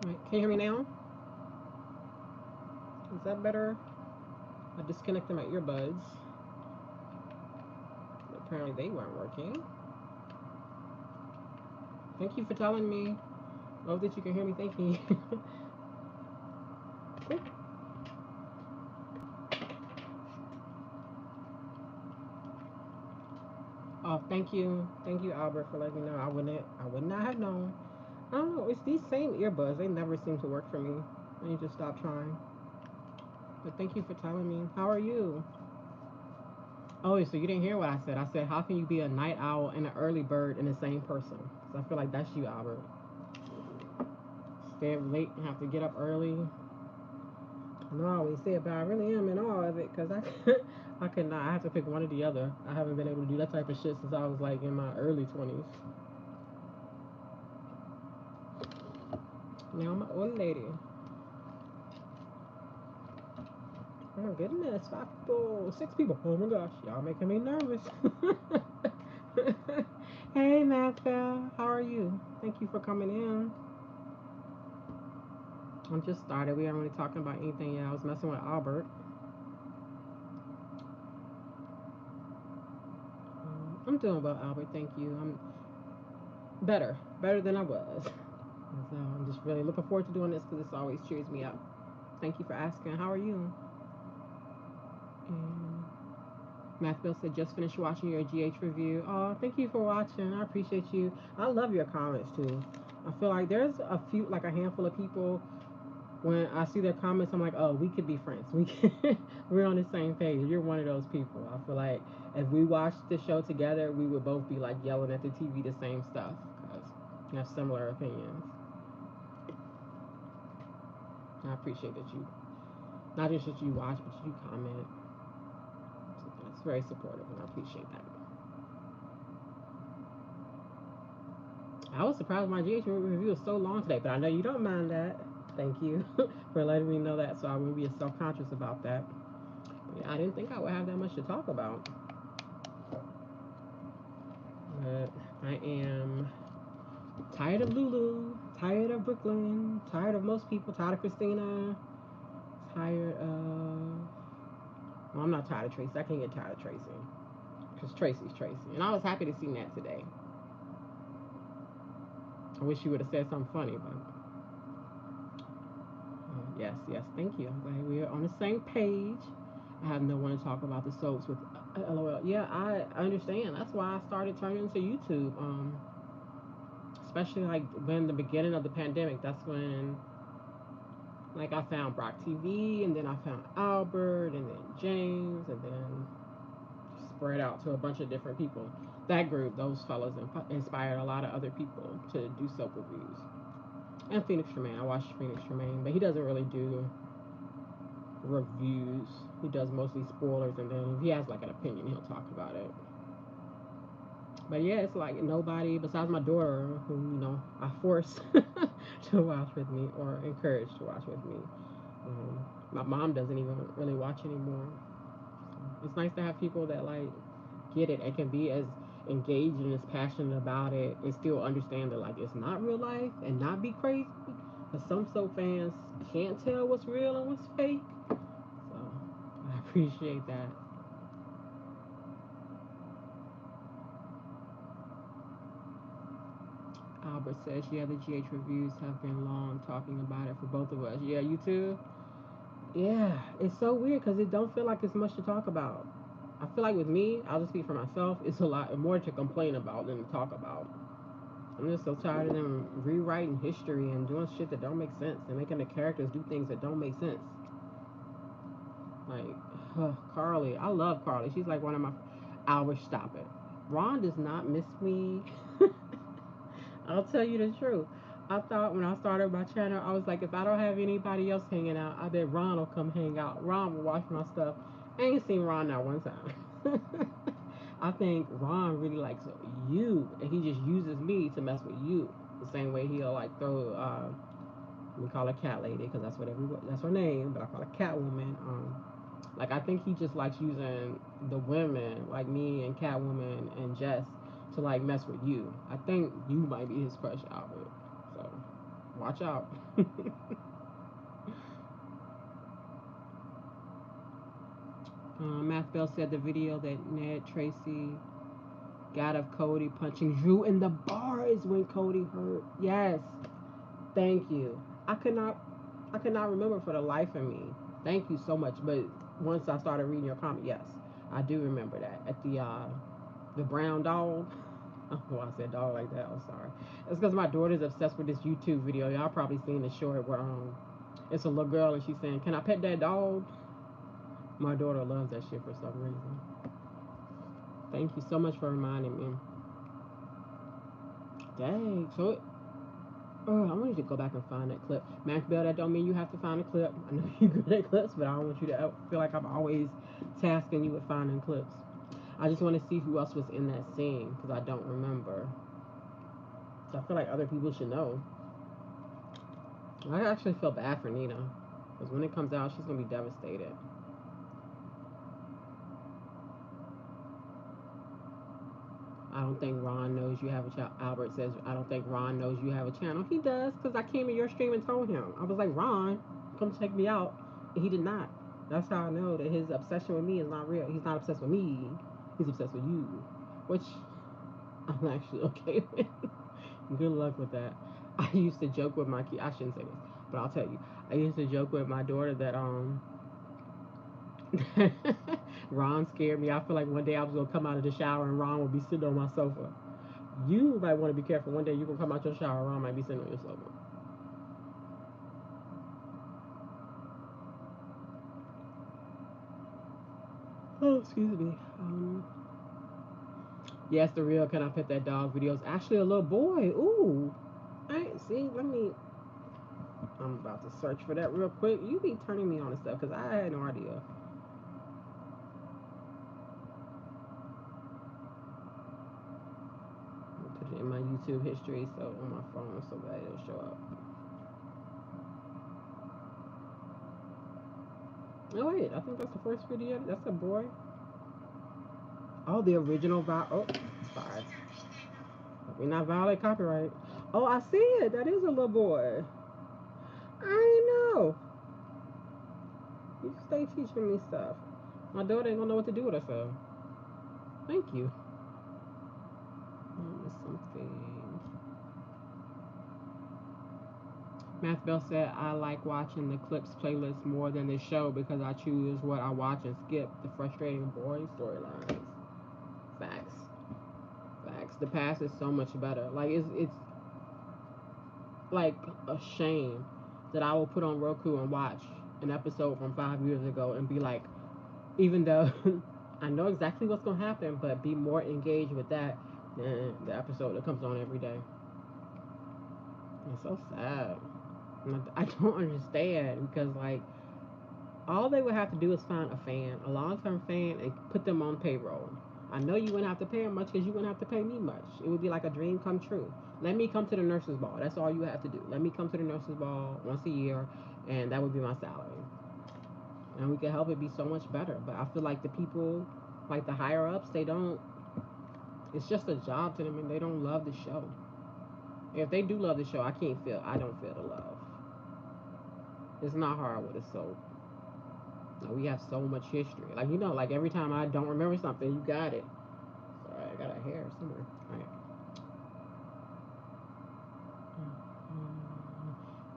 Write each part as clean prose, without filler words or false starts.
Right. Can you hear me now? Is that better? I disconnected my earbuds. Apparently they weren't working. Thank you for telling me. Love that you can hear me. Thank you. Oh, thank you, Albert, for letting me know. I would not have known. I don't know. It's these same earbuds. They never seem to work for me. I need to stop trying. But thank you for telling me. How are you? Oh, so you didn't hear what I said. I said, how can you be a night owl and an early bird in the same person? Because I feel like that's you, Albert. Stay up late and have to get up early. I know I always say it, but I really am in awe of it because I could not. I have to pick one or the other. I haven't been able to do that type of shit since I was like in my early 20s. Now I'm an old lady. Oh my goodness, 5 people, 6 people. Oh my gosh, y'all making me nervous. Hey, Maxwell, how are you? Thank you for coming in. I'm just started. We aren't really talking about anything yet. I was messing with Albert. I'm doing well, Albert. Thank you. I'm better than I was. So I'm just really looking forward to doing this because this always cheers me up. Thank you for asking. How are you? And Mathville said, just finished watching your GH review. Oh, thank you for watching. I appreciate you. I love your comments too. I feel like there's a few, like a handful of people, when I see their comments, I'm like, oh, we could be friends. We're on the same page. You're one of those people. I feel like if we watched the show together, we would both be like yelling at the TV the same stuff because we have similar opinions. I appreciate that you, not just that you watch, but you comment. It's very supportive, and I appreciate that. I was surprised my GH review was so long today, but I know you don't mind that. Thank you for letting me know that, so I wouldn't be self conscious about that. Yeah, I didn't think I would have that much to talk about, but I am tired of Lulu, tired of Brooklyn, tired of most people, tired of Christina, tired of. Well, I'm not tired of Tracy. I can't get tired of Tracy because Tracy's Tracy, and I was happy to see Nat today. I wish you would have said something funny, but yes, yes, thank you. I'm glad we're on the same page. I have no one to talk about the soaps with. LOL. Yeah, I understand. That's why I started turning to YouTube. Especially like when the beginning of the pandemic. That's when like I found Brock TV, and then I found Albert, and then James, and then spread out to a bunch of different people. That group, those fellas, inspired a lot of other people to do soap reviews. And Phoenix Tremaine, I watched Phoenix Tremaine, but he doesn't really do reviews. He does mostly spoilers, and then if he has like an opinion, he'll talk about it. But yeah, it's like nobody besides my daughter, who I force to watch with me or encourage to watch with me. My mom doesn't even really watch anymore. So it's nice to have people that like get it and can be as engaged and as passionate about it and still understand that like it's not real life and not be crazy. But some soap fans can't tell what's real and what's fake. So I appreciate that. Albert says, yeah, the GH reviews have been long talking about it for both of us. Yeah, you too? Yeah, it's so weird because it don't feel like it's much to talk about. I feel like with me, I'll just speak for myself, it's a lot more to complain about than to talk about. I'm just so tired of them rewriting history and doing shit that don't make sense and making the characters do things that don't make sense. Like, Carly. I love Carly. She's like one of my. Albert, stop it. Ron does not miss me. I'll tell you the truth. I thought when I started my channel, I was like, if I don't have anybody else hanging out, I bet Ron will come hang out. Ron will watch my stuff. I ain't seen Ron not one time. I think Ron really likes you, and he just uses me to mess with you. The same way he'll like throw, we call her Cat Lady because that's her name, but I call her Catwoman. Like I think he just likes using the women like me and Catwoman and Jess to like mess with you. I think you might be his crush, Albert. So Watch out. Math Bell said the video that Ned Tracy got of Cody punching Drew in the bars when Cody hurt. Yes, thank you. I could not, I could not remember for the life of me. Thank you so much. But once I started reading your comment, yes, I do remember that at the brown dog. I don't know why I said dog like that. I'm sorry. It's because my daughter's obsessed with this YouTube video. Y'all probably seen the short where it's a little girl and she's saying, "Can I pet that dog?" My daughter loves that shit for some reason. Thank you so much for reminding me. Dang. I want you to go back and find that clip. Mac Bell, that don't mean you have to find a clip. I know you're good at clips, but I don't want you to feel like I'm always tasking you with finding clips. I just want to see who else was in that scene because I don't remember. So I feel like other people should know. I actually feel bad for Nina because when it comes out, she's gonna be devastated. I don't think Ron knows you have a channel. Albert says, I don't think Ron knows you have a channel. He does, because I came in your stream and told him. I was like, Ron, come check me out. And he did not. That's how I know that his obsession with me is not real. He's not obsessed with me. He's obsessed with you. Which I'm actually okay with. Good luck with that. I used to joke with my kid. I shouldn't say this, but I'll tell you. I used to joke with my daughter that Ron scared me. I feel like one day I was gonna come out of the shower and Ron would be sitting on my sofa. You might want to be careful. One day you gonna come out your shower, Ron might be sitting on your sofa. Oh, excuse me. Yes, the real "Can I Pet That Dog" video is actually a little boy. Ooh, I see. Let me. I'm about to search for that real quick. You be turning me on and stuff because I had no idea. Put it in my YouTube history, so on my phone, so that it'll show up. Oh wait, I think that's the first video. That's a boy. Oh, the original Oh, sorry. We're not violate copyright. Oh, I see it. That is a little boy. I know. You stay teaching me stuff. My daughter ain't gonna know what to do with herself. Thank you. Something. Math Bell said, I like watching the clips playlist more than the show because I choose what I watch and skip the frustrating, boring storylines. Facts. Facts. The past is so much better. Like, it's like a shame that I will put on Roku and watch an episode from 5 years ago and be like, even though I know exactly what's gonna happen, but be more engaged with that than the episode that comes on every day. It's so sad. I don't understand because like all they would have to do is find a fan, a long-term fan, and put them on payroll. I know you wouldn't have to pay them much because you wouldn't have to pay me much. It would be like a dream come true. Let me come to the nurses' ball. That's all you have to do. Let me come to the nurses' ball once a year, and that would be my salary. And we could help it be so much better. But I feel like the people, like the higher ups, they don't. It's just a job to them, and they don't love the show. If they do love the show, I can't feel. I don't feel the love. It's not hard with a soap. No, we have so much history. Like like every time I don't remember something, you got it. Sorry, I got a hair somewhere. All right.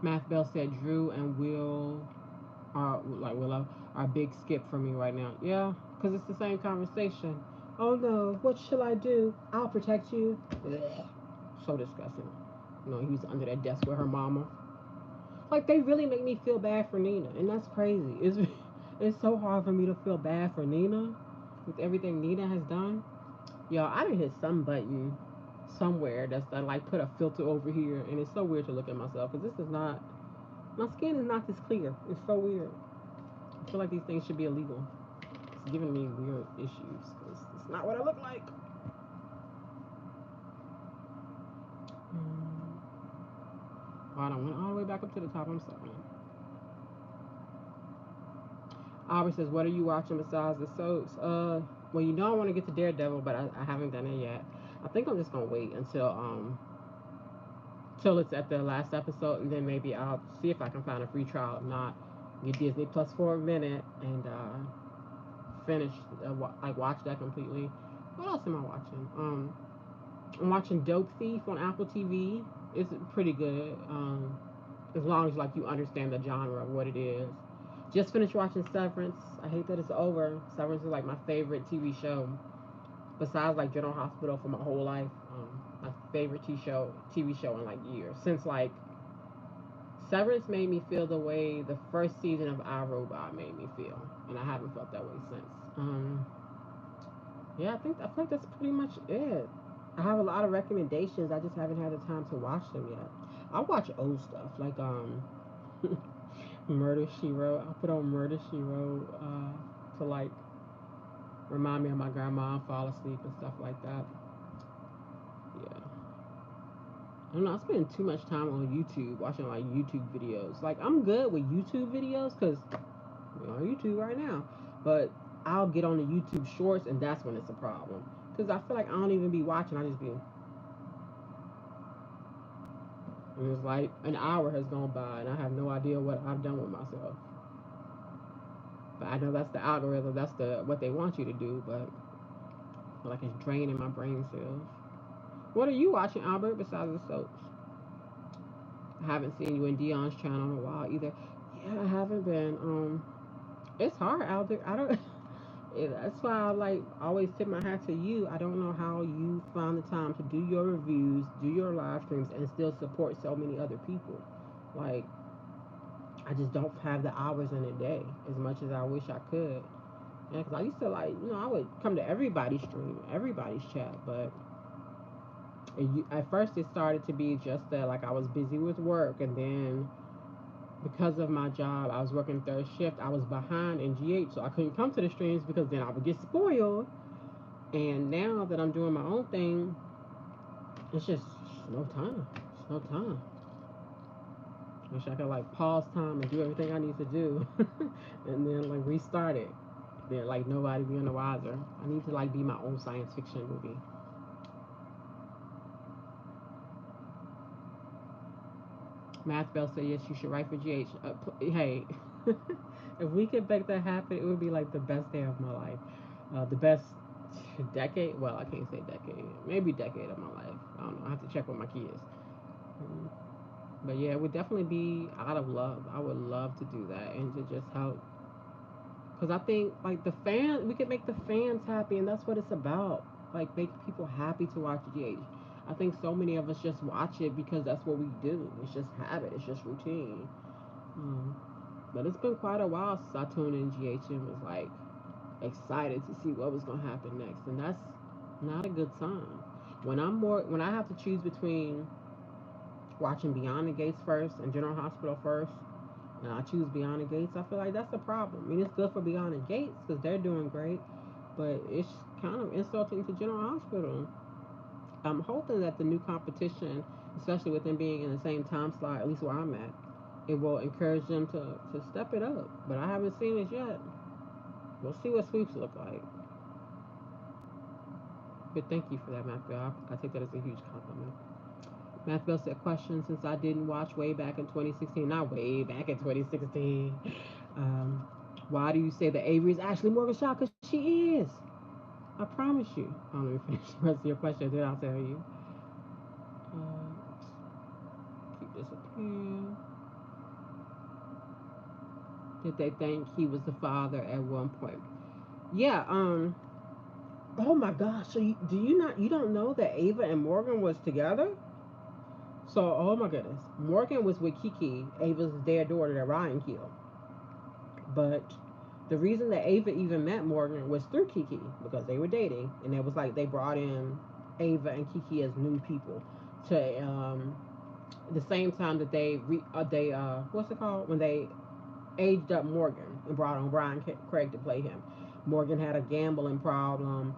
Math Bell said Drew and Will are like Willow are a big skip for me right now. Yeah, because it's the same conversation. Oh no, what shall I do? I'll protect you. Blech. So disgusting. He's under that desk with her mama. Like they really make me feel bad for Nina, and that's crazy. It's so hard for me to feel bad for Nina with everything Nina has done. Yo, I done hit some button somewhere that's that like put a filter over here, and it's so weird to look at myself because this is not my skin is not this clear. It's so weird. I feel like these things should be illegal. It's giving me weird issues because it's not what I look like. Oh, I don't went all the way back up to the top. I'm sorry. Aubrey says, "What are you watching besides the soaps?" Well, I want to get to Daredevil, but I haven't done it yet. I think I'm just gonna wait until till it's at the last episode, and then maybe I'll see if I can find a free trial. If not, get Disney Plus for a minute and finish like watch that completely. What else am I watching? I'm watching Dope Thief on Apple TV. It's pretty good. As long as like you understand the genre of what it is. Just finished watching Severance. I hate that it's over. Severance is like my favorite TV show, besides like General Hospital for my whole life. My favorite TV show in like years, since like Severance made me feel the way the first season of iRobot made me feel, and I haven't felt that way since. Yeah, I think that's pretty much it. I have a lot of recommendations. I just haven't had the time to watch them yet. I watch old stuff like Murder She Wrote. I put on Murder She Wrote to like remind me of my grandma, fall asleep and stuff like that. Yeah, I don't know. I spend too much time on YouTube watching like YouTube videos. Like I'm good with YouTube videos because we're on YouTube right now, but I'll get on the YouTube Shorts and that's when it's a problem. Because I feel like I don't even be watching. I just be, and it's like an hour has gone by and I have no idea what I've done with myself. But I know that's the algorithm. That's the what they want you to do. But I feel like it's draining my brain cells. What are you watching, Albert? Besides the soaps, I haven't seen you in Dion's channel in a while either. Yeah, I haven't been. It's hard out there. I don't. That's why I like always tip my hat to you. I don't know how you find the time to do your reviews, do your live streams, and still support so many other people. Like I just don't have the hours in a day as much as I wish I could. Yeah, because I used to like, I would come to everybody's stream, everybody's chat, but at first it started to be just that like I was busy with work, and then because of my job, I was working third shift. I was behind in GH, so I couldn't come to the streams because then I would get spoiled. And now that I'm doing my own thing, it's just no time. It's no time. Wish I could like pause time and do everything I need to do, and then like restart it. Then like nobody being the wiser. I need to like be my own science fiction movie. Math Bell said yes, you should write for GH. Hey, if we could make that happen, it would be like the best day of my life. The best decade. Well, I can't say decade. Maybe decade of my life. I don't know. I have to check with my kids. Um, but yeah, it would definitely be out of love. I would love to do that and to just help. Because I think like we could make the fans happy, and that's what it's about. Like make people happy to watch GH. I think so many of us just watch it because that's what we do. It's just habit. It's just routine. Um, but it's been quite a while since I tuned in GH and was like excited to see what was gonna happen next, and that's not a good sign. When I have to choose between watching Beyond the Gates first and General Hospital first, and I choose Beyond the Gates, I feel like that's a problem. I mean, it's good for Beyond the Gates because they're doing great, but it's kind of insulting to General Hospital. I'm hoping that the new competition, especially with them being in the same time slot, at least where I'm at, it will encourage them to step it up. But I haven't seen it yet. We'll see what sweeps look like. But thank you for that, Matt Bell. I take that as a huge compliment. Matt Bell said, question since I didn't watch way back in 2016, not way back in 2016. Um, why do you say that Avery is Ashley Morgan Shaw? Because she is. I promise you. Let me finish the rest of your question, then I'll tell you. Keep disappearing. Did they think he was the father at one point? Yeah. Oh my gosh. So you don't know that Ava and Morgan was together? So, oh my goodness. Morgan was with Kiki, Ava's dead daughter that Ryan killed. But the reason that Ava even met Morgan was through Kiki because they were dating, and it was like they brought in Ava and Kiki as new people to the same time that they what's it called when they aged up Morgan and brought on Brian Craig to play him. Morgan had a gambling problem,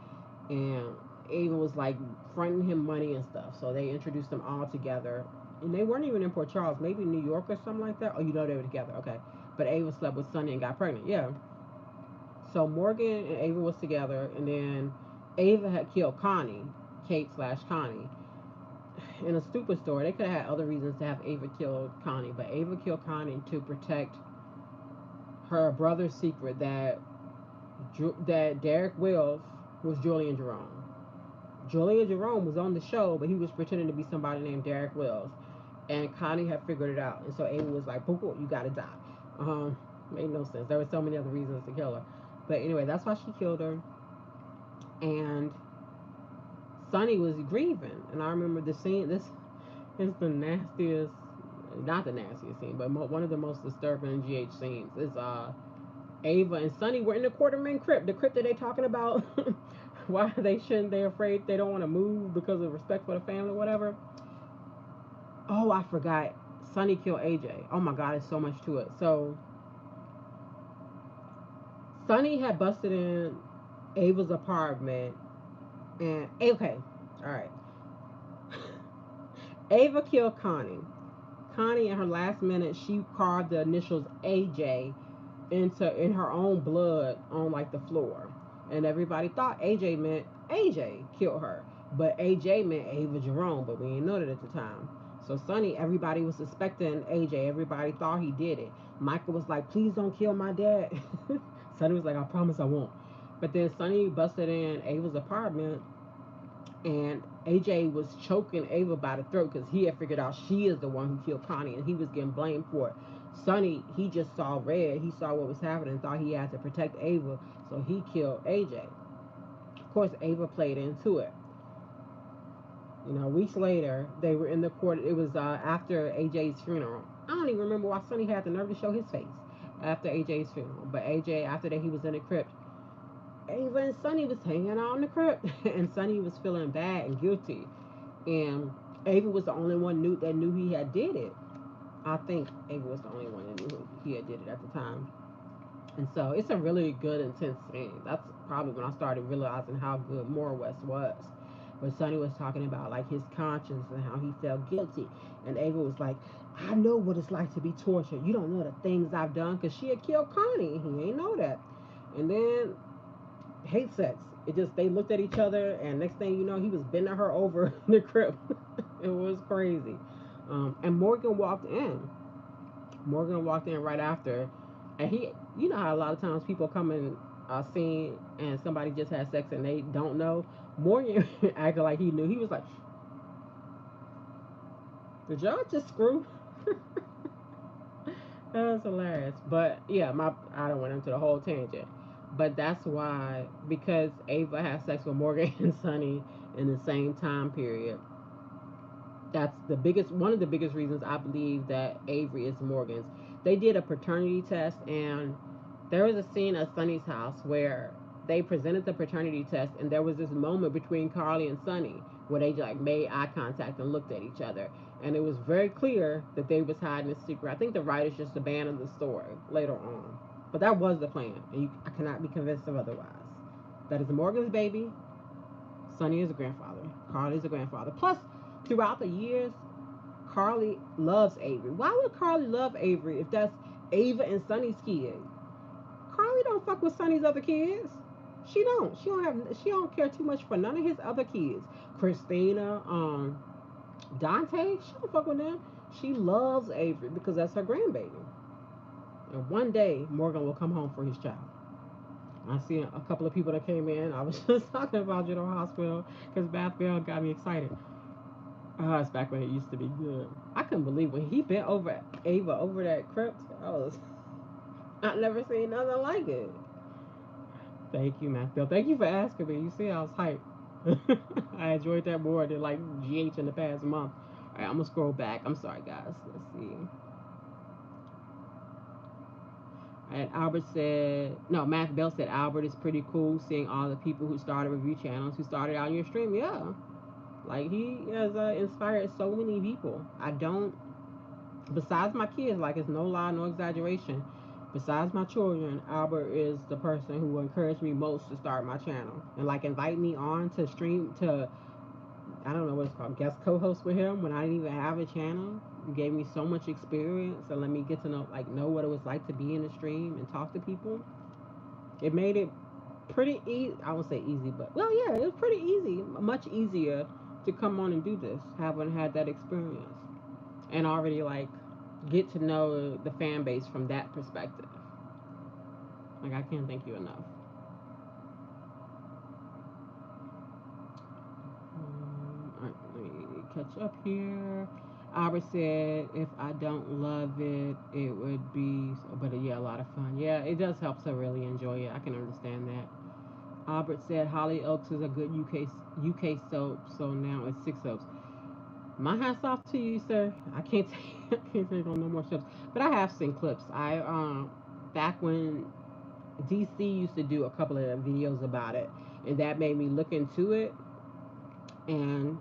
and Ava was like fronting him money and stuff. So they introduced them all together, and they weren't even in Port Charles, maybe New York or something like that. Oh, you know they were together, okay? But Ava slept with Sonny and got pregnant. Yeah. So Morgan and Ava was together, and then Ava had killed Connie, Kate slash Connie, in a stupid story. They could have had other reasons to have Ava kill Connie, but Ava killed Connie to protect her brother's secret that Derek Wills was Julian Jerome. Julian Jerome was on the show, but he was pretending to be somebody named Derek Wills, and Connie had figured it out. And so Ava was like, "Poo poo, you gotta die." Made no sense. There were so many other reasons to kill her, but anyway, that's why she killed her. And Sonny was grieving, and I remember the scene. This is the nastiest, not the nastiest scene, but one of the most disturbing GH scenes. Is Ava and Sonny were in the Quartermain crypt, the crypt that they talking about. Why they shouldn't? They're afraid they don't want to move because of respect for the family, whatever. Oh, I forgot. Sonny killed AJ. Oh my God, there's so much to it. So Sonny had busted in Ava's apartment, and okay, all right. Ava killed Connie. Connie, in her last minute, she carved the initials AJ in her own blood on like the floor, and everybody thought AJ meant AJ killed her, but AJ meant Ava Jerome, but we didn't know that at the time. So Sonny, everybody was suspecting AJ. Everybody thought he did it. Michael was like, "Please don't kill my dad." Sonny was like, "I promise I won't." But then Sonny busted in Ava's apartment, and AJ was choking Ava by the throat because he had figured out she is the one who killed Connie, and he was getting blamed for it. Sonny, he just saw red. He saw what was happening and thought he had to protect Ava, so he killed AJ. Of course, Ava played into it. You know, weeks later, they were in the court. It was after AJ's funeral. I don't even remember why Sonny had the nerve to show his face after AJ's funeral. But AJ, after that, he was in the crypt. Ava and Sonny was hanging out in the crypt, and Sonny was feeling bad and guilty. And Ava was the only one that knew he had did it. I think Ava was the only one that knew he had did it at the time. And so it's a really good, intense scene. That's probably when I started realizing how good Moore West was. Where Sonny was talking about like his conscience and how he felt guilty. And Ava was like, "I know what it's like to be tortured. You don't know the things I've done," because she had killed Connie. He ain't know that. And then hate sex. It just they looked at each other, and next thing you know, he was bending her over in the crib. It was crazy. And Morgan walked in. Morgan walked in right after, and you know how a lot of times people come in a scene and somebody just had sex and they don't know. Morgan acted like he knew. He was like, "Did y'all just screw?" That was hilarious. But yeah, I don't went into the whole tangent. But that's why, because Ava had sex with Morgan and Sonny in the same time period. That's one of the biggest reasons I believe that Avery is Morgan's. They did a paternity test, and there was a scene at Sonny's house where they presented the paternity test, and there was this moment between Carly and Sonny where they like made eye contact and looked at each other, and it was very clear that they was hiding a secret. I think the writers just abandoned the story later on, but that was the plan, and I cannot be convinced of otherwise. That is Morgan's baby. Sonny is a grandfather. Carly is a grandfather. Plus, throughout the years, Carly loves Avery. Why would Carly love Avery if that's Ava and Sonny's kid? Carly don't fuck with Sonny's other kids. She don't. She don't care too much for none of his other kids. Christina, Dante, she don't fuck with them. She loves Avery because that's her grandbaby. And one day Morgan will come home for his child. I see a couple of people that came in. I was just talking about General Hospital because Bath Bell got me excited. It's back when it used to be good. I couldn't believe when he bent over Ava over that crypt. I never seen nothing like it. Thank you, Matthew. Thank you for asking me. You see, I was hyped. I enjoyed that more than like GH in the past month. All right, I'm gonna scroll back. I'm sorry, guys. Let's see. And Albert said, no, Matt Bell said Albert is pretty cool seeing all the people who started review channels who started out on your stream. Yeah, like he has inspired so many people. I don't, besides my kids, like it's no lie, no exaggeration. Besides my children, Albert is the person who encouraged me most to start my channel and like invite me on to stream to, I don't know what it's called, guest co-host with him when I didn't even have a channel. He gave me so much experience and let me get to know what it was like to be in the stream and talk to people. It made it pretty easy. I won't say easy, but well, yeah, it was pretty easy, much easier to come on and do this. Haven't had that experience and already like get to know the fan base from that perspective. Like I can't thank you enough. All right, let me catch up here. Albert said, if I don't love it, it would be, but yeah, a lot of fun. Yeah, it does help to really enjoy it. I can understand that. Albert said, Holly Oaks is a good UK soap, so now it's six soaps. My hat's off to you, sir. I can't take, I can't take on no more shows, but I have seen clips. I back when DC used to do a couple of videos about it, and that made me look into it. And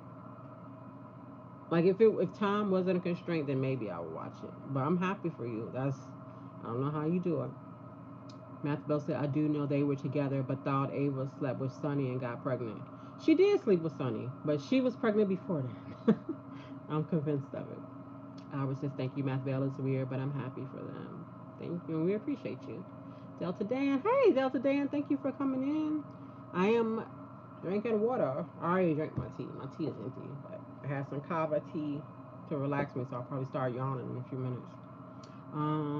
like if time wasn't a constraint, then maybe I would watch it. But I'm happy for you. That's I don't know how you do it. Matthew Bell said I do know they were together, but thought Ava slept with Sonny and got pregnant. She did sleep with Sonny, but she was pregnant before that. I'm convinced of it. Albert says thank you, Matthew Bell. It's weird, but I'm happy for them. Thank you, and we appreciate you. Delta Dan, hey Delta Dan, thank you for coming in. I am drinking water. I already drank my tea. My tea is empty, but I had some kava tea to relax me, so I'll probably start yawning in a few minutes.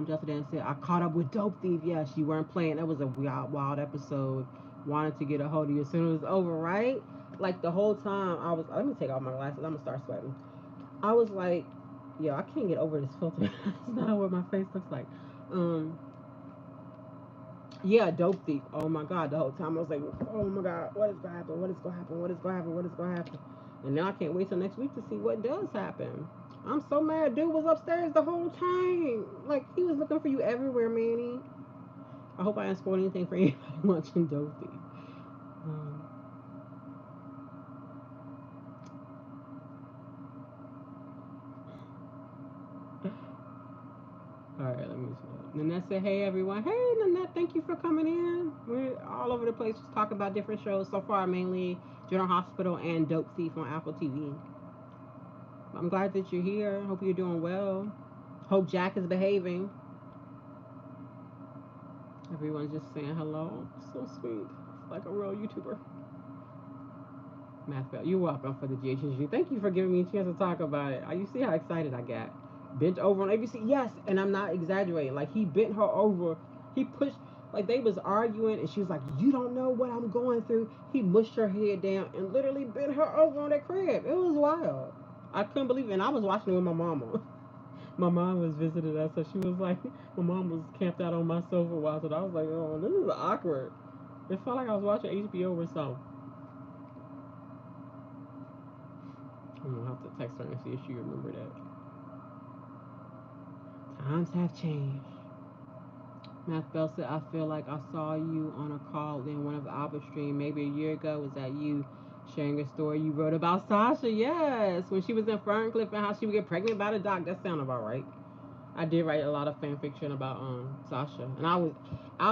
Delta Dan said, I caught up with Dope Thief. Yes, you weren't playing. That was a wild, wild episode. Wanted to get a hold of you as soon as it was over, right? Like the whole time I was, let me take off my glasses. I'm gonna start sweating. I was like, yo, I can't get over this filter. It's not what my face looks like. Um, yeah, Dope Thief. Oh my God, the whole time I was like, oh my God, what is gonna happen? What is gonna happen? What is gonna happen? What is gonna happen? And now I can't wait till next week to see what does happen. I'm so mad. Dude was upstairs the whole time. Like he was looking for you everywhere, Manny. I hope I didn't spoil anything for anybody watching Dope Thief. Um, all right, let me. Nanette said, "Hey everyone, hey Nanette, thank you for coming in. We're all over the place, just talking about different shows so far, mainly General Hospital and Dope Thief on Apple TV. I'm glad that you're here. Hope you're doing well. Hope Jack is behaving. Everyone's just saying hello. So sweet, like a real YouTuber. Math Bell, you're welcome for the GHSU. Thank you for giving me a chance to talk about it. You see how excited I got. Bent over on ABC. Yes, and I'm not exaggerating. Like he bent her over. He pushed. Like they was arguing, and she was like, "You don't know what I'm going through." He mushed her head down and literally bent her over on that crib. It was wild. I couldn't believe it. And I was watching it with my mama. My mom was visiting us, so she was like, my mom was camped out on my sofa watching. I was like, oh, this is awkward. It felt like I was watching HBO or something. I'm gonna have to text her and see if she remembered that. Times have changed. Matt Bell said, I feel like I saw you on a call in one of Albert's stream maybe a year ago. Was that you sharing a story you wrote about Sasha? Yes, when she was in Ferncliff and how she would get pregnant by the doc. That sounded about right. I did write a lot of fan fiction about Sasha, and I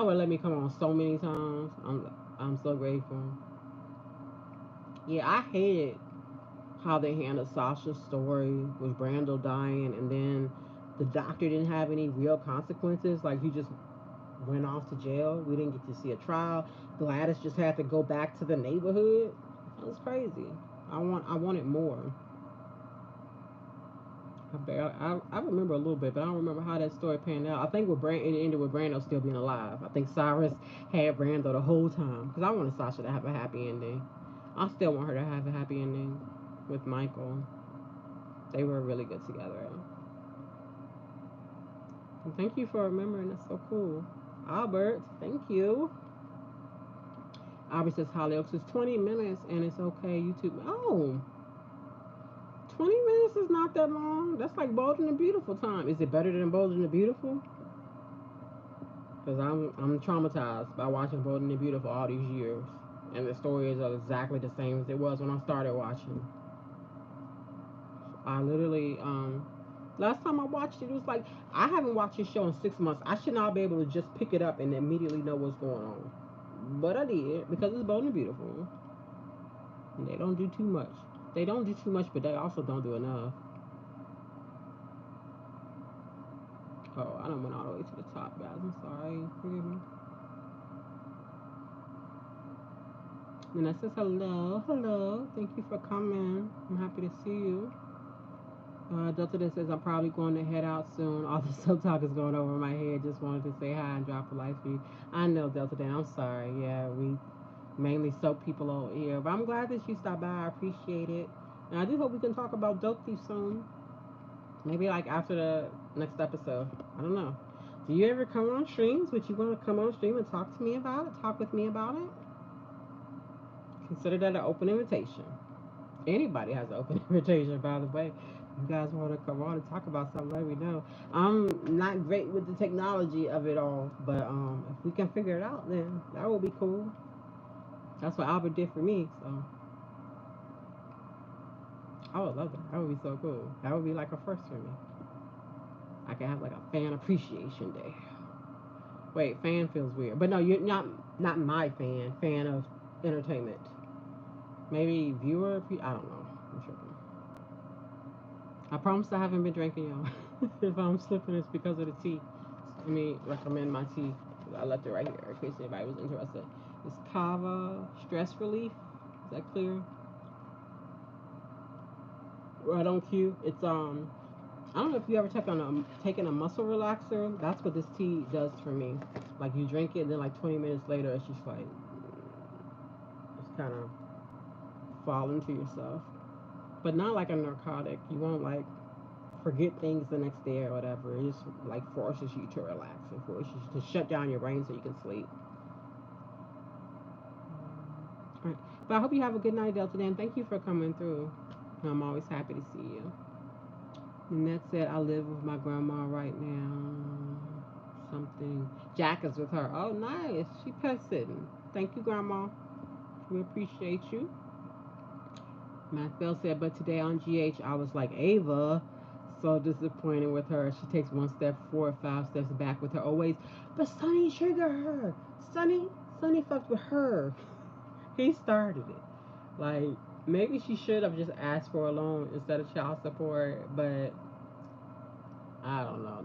would let me come on so many times. I'm so grateful. Yeah, I hated how they handled Sasha's story with Brandel dying, and then the doctor didn't have any real consequences. Like he just went off to jail. We didn't get to see a trial. Gladys just had to go back to the neighborhood. That was crazy. I wanted more. I remember a little bit, but I don't remember how that story panned out. I think it ended with Brando still being alive. I think Cyrus had Brando the whole time because I wanted Sasha to have a happy ending. I still want her to have a happy ending with Michael. They were really good together. And thank you for remembering. That's so cool. Albert, thank you. Albert says Holly Oaks is 20 minutes and it's okay. YouTube. Oh, 20 minutes is not that long. That's like Bold and the Beautiful time. Is it better than Bold and the Beautiful? Because I'm traumatized by watching Bold and the Beautiful all these years. And the stories are exactly the same as it was when I started watching. I literally, last time I watched it, it was like, I haven't watched this show in 6 months. I should not be able to just pick it up and immediately know what's going on. But I did because it's Bold and Beautiful. And they don't do too much. They don't do too much, but they also don't do enough. Oh, I don't went all the way to the top, guys. I'm sorry. Forgive me. And I says hello, hello. Thank you for coming. I'm happy to see you. Delta Day says I'm probably going to head out soon. All the soap talk is going over my head. Just wanted to say hi and drop a light for you. I know Delta Day. I'm sorry. Yeah, we mainly soap people over here, but I'm glad that you stopped by. I appreciate it. And I do hope we can talk about Dope Thief soon. Maybe like after the next episode. I don't know. Do you ever come on streams? Would you want to come on stream and talk to me about it? Talk with me about it? Consider that an open invitation. Anybody has an open invitation, by the way. You guys want to come on and talk about something, let me know. I'm not great with the technology of it all, but if we can figure it out, then that would be cool. That's what Albert did for me, so I would love that. That would be so cool. That would be like a first for me. I could have like a fan appreciation day. Wait, fan feels weird, but no, you're not my fan. Fan of entertainment. Maybe viewer. I don't know. I'm tripping. I promise I haven't been drinking, y'all. If I'm slipping, it's because of the tea. Let me recommend my tea. I left it right here in case anybody was interested. It's Kava Stress Relief. Is that clear? Right on cue. It's I don't know if you ever taken a muscle relaxer. That's what this tea does for me. Like you drink it, and then like 20 minutes later, it's just like it's kind of fall into yourself. But not like a narcotic. You won't like forget things the next day or whatever. It just like forces you to relax and forces you to shut down your brain so you can sleep. All right. But I hope you have a good night, Delta Dan. Thank you for coming through. I'm always happy to see you. And that said, I live with my grandma right now. Something. Jack is with her. Oh, nice. She pet sitting. Thank you, Grandma. We appreciate you. Matt Bell said, but today on GH, I was like, Ava, so disappointed with her. She takes one step forward, 5 steps back with her always. But Sonny triggered her. Sonny fucked with her. He started it. Like, maybe she should have just asked for a loan instead of child support, but I don't know.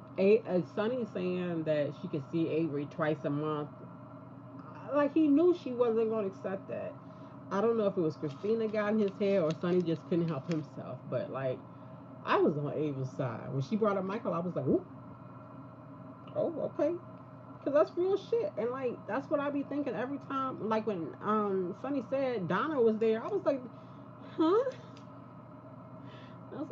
Sonny saying that she could see Avery twice a month. Like, he knew she wasn't going to accept that. I don't know if it was Christina got in his head or Sonny just couldn't help himself, but like, I was on Ava's side. When she brought up Michael, I was like, ooh, oh, okay. Because that's real shit. And like, that's what I be thinking every time. Like, when Sonny said Donna was there, I was like, huh?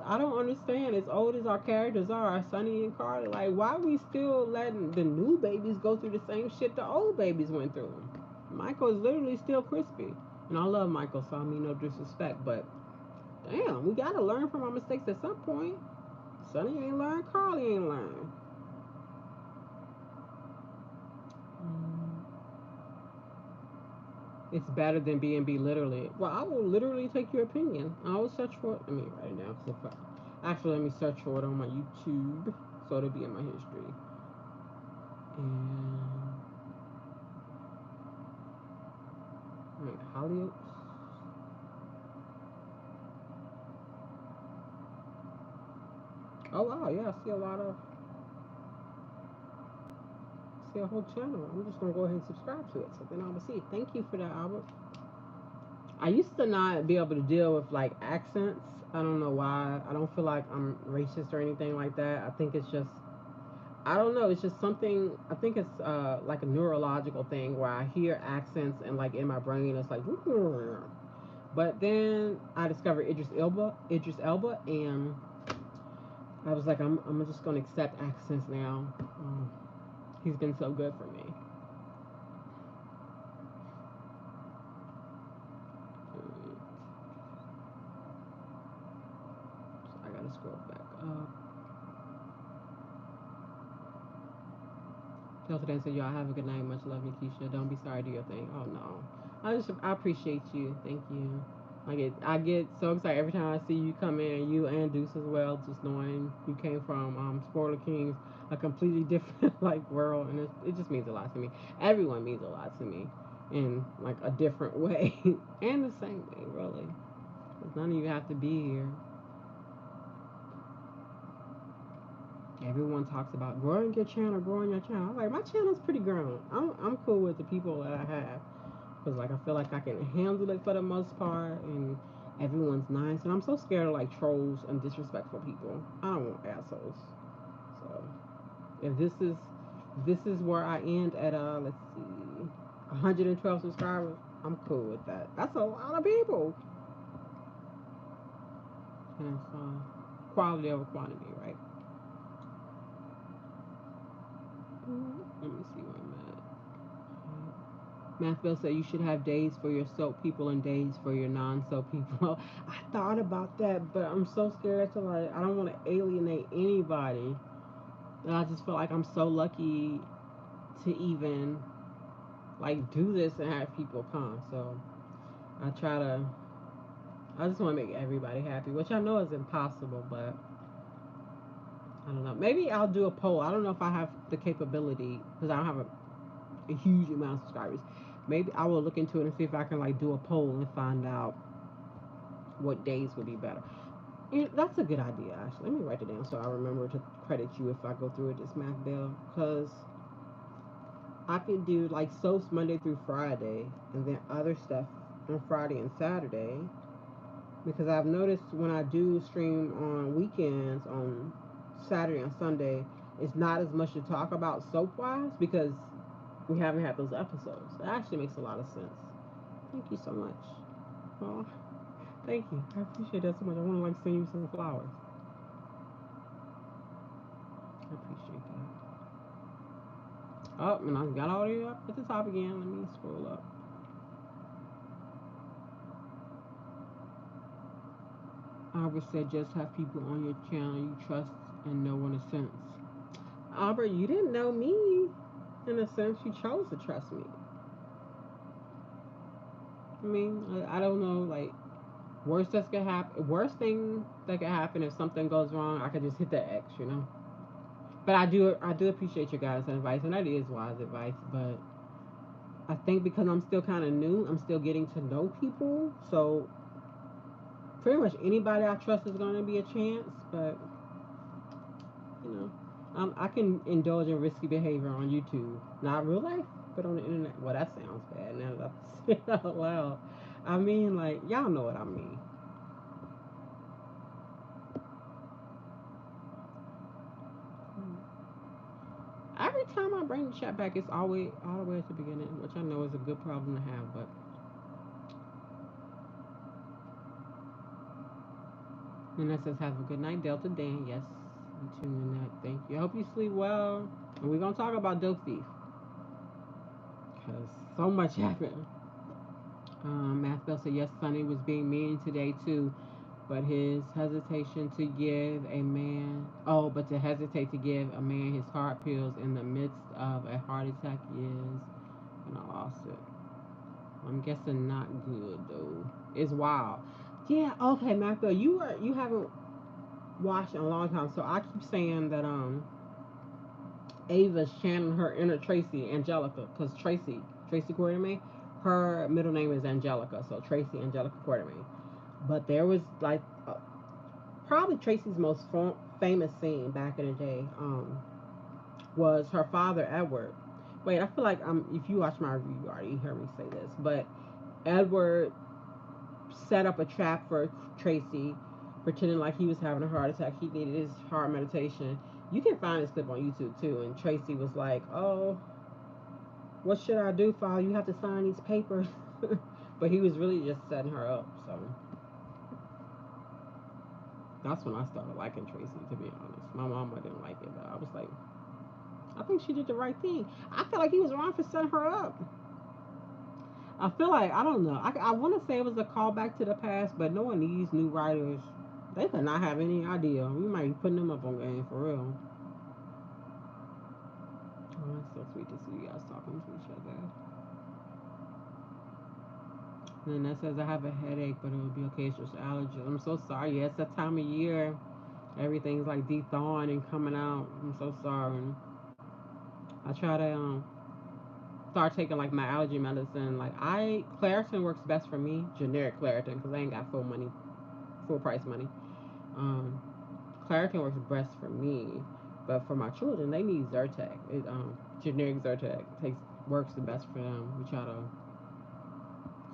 I don't understand. As old as our characters are, Sonny and Carly, like, why are we still letting the new babies go through the same shit the old babies went through? Michael is literally still crispy. And I love Michael, so I mean no disrespect, but damn, we gotta learn from our mistakes at some point. Sonny ain't learned, Carly ain't learned. It's better than B&B literally. Well, I will literally take your opinion. I will search for it. Let me write it down. Actually, let me search for it on my YouTube so it'll be in my history. And right, Hollywood. Oh wow, yeah, I see a lot of see a whole channel. I'm just gonna go ahead and subscribe to it, so then I'll see. Thank you for that, Albert. I used to not be able to deal with like accents. I don't know why. I don't feel like I'm racist or anything like that. I think it's just I don't know. It's just something. I think it's like a neurological thing where I hear accents and like in my brain it's like. But then I discovered Idris Elba, and I was like, I'm just gonna accept accents now. He's been so good for me. So I gotta scroll back up. Till today, so y'all have a good night. Much love, Nikisha. Don't be sorry, do your thing. Oh no, I appreciate you. Thank you. I get so excited every time I see you come in, you and Deuce as well. Just knowing you came from Spoiler Kings, a completely different like world, and it just means a lot to me. Everyone means a lot to me in like a different way and the same way, really. 'Cause none of you have to be here. Everyone talks about growing your channel, growing your channel. I'm like, my channel's pretty grown. I'm cool with the people that I have. because like I feel like I can handle it for the most part, and everyone's nice. And I'm so scared of like trolls and disrespectful people. I don't want assholes. So if this is where I end at let's see, 112 subscribers, I'm cool with that. That's a lot of people. And it's quality over quantity, right? Let me see where I'm at. Mathville said you should have days for your soap people and days for your non-soap people. Well, I thought about that, but I'm so scared to like. I don't want to alienate anybody, and I just feel like I'm so lucky to even like do this and have people come. So I try to. I just want to make everybody happy, which I know is impossible, but I don't know. Maybe I'll do a poll. I don't know if I have the capability because I don't have a huge amount of subscribers. Maybe I will look into it and see if I can like do a poll and find out what days would be better. And that's a good idea, actually. Let me write it down so I remember to credit you if I go through it this Mac Bill. Because I could do like soaps Monday through Friday and then other stuff on Friday and Saturday. Because I've noticed when I do stream on weekends on Saturday and Sunday, it's not as much to talk about soap wise because we haven't had those episodes. That actually makes a lot of sense. Thank you so much. Oh, thank you. I appreciate that so much. I want to like send you some flowers. I appreciate that. Oh, and I got all the way up at the top again. Let me scroll up. Albert said, just have people on your channel you trust and know in a sense. Albert, you didn't know me in a sense. You chose to trust me. I mean, I don't know, like, worst that could happen. Worst thing that could happen if something goes wrong, I could just hit the X, you know. But I do appreciate your guys' advice, and that is wise advice. But I think because I'm still kind of new, I'm still getting to know people. So pretty much anybody I trust is going to be a chance. But you know, I can indulge in risky behavior on YouTube, not real life, but on the internet. Well, that sounds bad now that I say it out loud. I mean, like y'all know what I mean. Every time I bring the chat back, it's always all the way at the beginning, which I know is a good problem to have. But and that says, "Have a good night, Delta Dan." Yes, I'm tuning in that. Thank you. I hope you sleep well. And we're gonna talk about Dope Thief because so much happened. Math Bell said, "Yes, Sonny was being mean today too, but his hesitation to give a man, oh, but to hesitate to give a man his heart pills in the midst of a heart attack is, and I lost it. I'm guessing not good though. It's wild. Yeah. Okay, Math Bell, you haven't watched in a long time, so I keep saying that Ava's channeling her inner Tracy Angelica, because Tracy Quartermain, her middle name is Angelica, so Tracy Angelica Quartermain. But there was like probably Tracy's most famous scene back in the day was her father Edward. Wait, I feel like if you watch my review, you already heard me say this, but Edward set up a trap for Tracy, pretending like he was having a heart attack. He needed his heart meditation. You can find this clip on YouTube too. And Tracy was like, "Oh, what should I do, Father? You have to sign these papers." But he was really just setting her up. So that's when I started liking Tracy, to be honest. My mama didn't like it, but I was like, I think she did the right thing. I feel like he was wrong for setting her up. I feel like, I don't know. I want to say it was a callback to the past, but knowing these new writers, they could not have any idea. We might be putting them up on game for real. Oh, it's so sweet to see you guys talking to each other. And then that says, I have a headache, but it'll be okay. It's just allergies. I'm so sorry. Yeah, it's that time of year. Everything's like thawing and coming out. I'm so sorry. I try to start taking like my allergy medicine. Like Claritin works best for me, generic Claritin, because I ain't got full price money. Um, Claritin works best for me, but for my children, they need Zyrtec. Generic Zyrtec works the best for them. We try to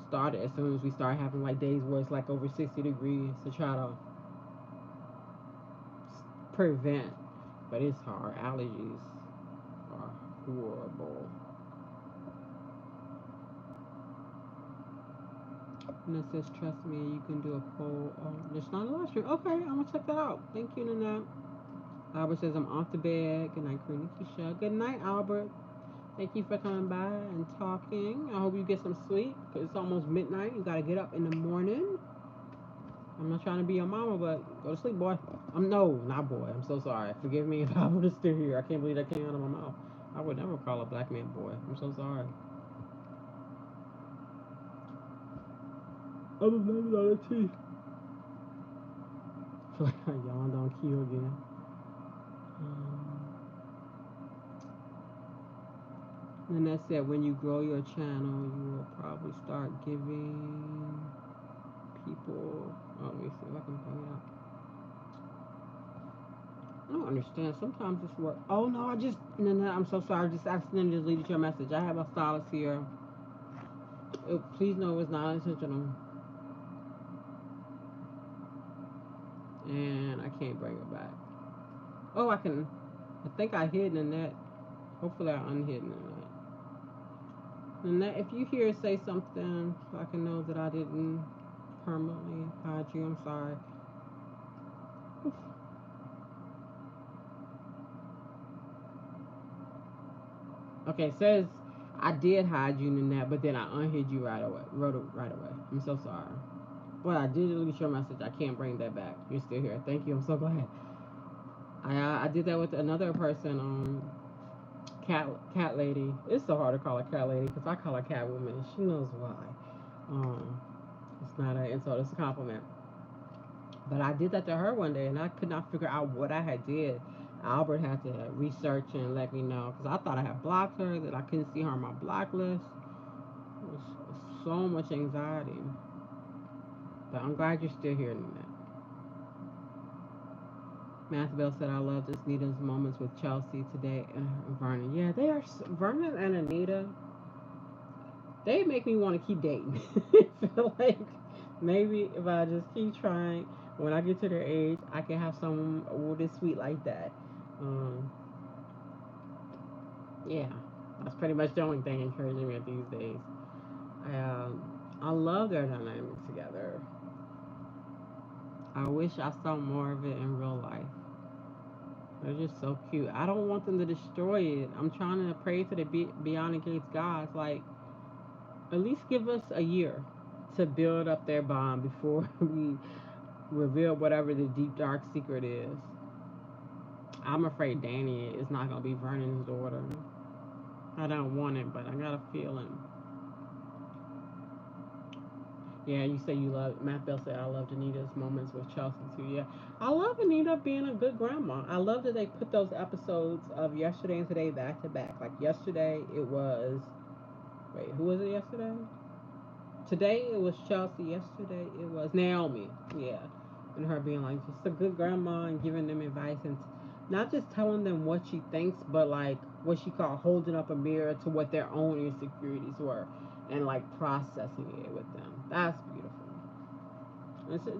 started as soon as we start having like days where it's like over 60 degrees to try to prevent. But it's hard. Allergies are horrible. And it says, trust me, you can do a poll. Oh, it's not a live stream. Okay, I'm gonna check that out. Thank you, Nanette. Albert says, I'm off to bed. Good night, Queen Keisha. Good night, Albert. Thank you for coming by and talking. I hope you get some sleep because it's almost midnight. You gotta get up in the morning. I'm not trying to be your mama, but go to sleep, boy. I'm no, not boy. I'm so sorry. Forgive me if I was still here. I can't believe that came out of my mouth. I would never call a black man boy. I'm so sorry. I'm a baby on the teeth. I feel like I yawned on cue again. Um, and that said, when you grow your channel, you will probably start giving people. Oh, let me see if I can bring it up. I don't understand. Sometimes this work. Oh no, I just no. I'm so sorry. I just accidentally deleted your message. I have a stylus here. Please know it was not intentional, and I can't bring it back. Oh, I can. I think I hid in that. Hopefully, I unhidden in that. And that, if you hear say something, so I can know that I didn't permanently hide you. I'm sorry. Okay, it says I did hide you in that, but then I unhid you right away. Wrote it right away. I'm so sorry. Well, I did delete your message. I can't bring that back. You're still here. Thank you. I'm so glad. I did that with another person. Cat lady. It's so hard to call her cat lady because I call her cat woman. She knows why. Um, it's not an insult. It's a compliment. But I did that to her one day, and I could not figure out what I had did. Albert had to research and let me know because I thought I had blocked her, that I couldn't see her on my block list. It was so much anxiety. But I'm glad you're still here, Nina. Bell said, I love this Nita's moments with Chelsea today and Vernon. Yeah, they are. Vernon and Anita, they make me want to keep dating. I feel like maybe if I just keep trying, when I get to their age, I can have someone old and sweet like that. Um, yeah, that's pretty much the only thing encouraging me these days. I love their dynamic together. I wish I saw more of it in real life. They're just so cute. I don't want them to destroy it. I'm trying to pray to the Beyond the Gates gods. Like, at least give us a year to build up their bond before we reveal whatever the deep dark secret is. I'm afraid Danny is not gonna be Vernon's daughter. I don't want it, but I got a feeling. Yeah, you say you love Matt Bell said I loved Anita's moments with Chelsea too. Yeah. I love Anita being a good grandma. I love that they put those episodes of yesterday and today back to back. Like yesterday it was wait, who was it yesterday? Today it was Chelsea. Yesterday it was Naomi. Yeah. And her being like just a good grandma and giving them advice and not just telling them what she thinks, but like what she called holding up a mirror to what their own insecurities were and like processing it with them. That's beautiful.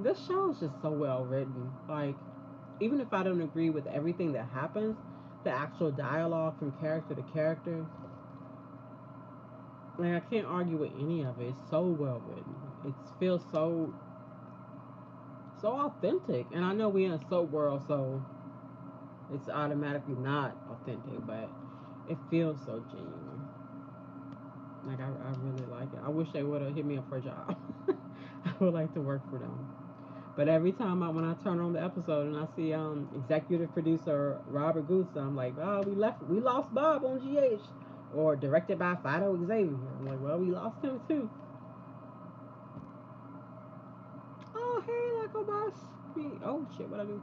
This show is just so well written. Like, even if I don't agree with everything that happens, the actual dialogue from character to character, like I can't argue with any of it. It's so well written. It feels so authentic. And I know we in a soap world, so it's automatically not authentic, but it feels so genuine. Like I really like it. I wish they would have hit me up for a job. I would like to work for them. But every time when I turn on the episode and I see executive producer Robert Goose, I'm like, oh, we lost Bob on GH, or directed by Fido Xavier. I'm like, well, we lost him too. Oh, hey, Laco Bus. Oh shit, what I do?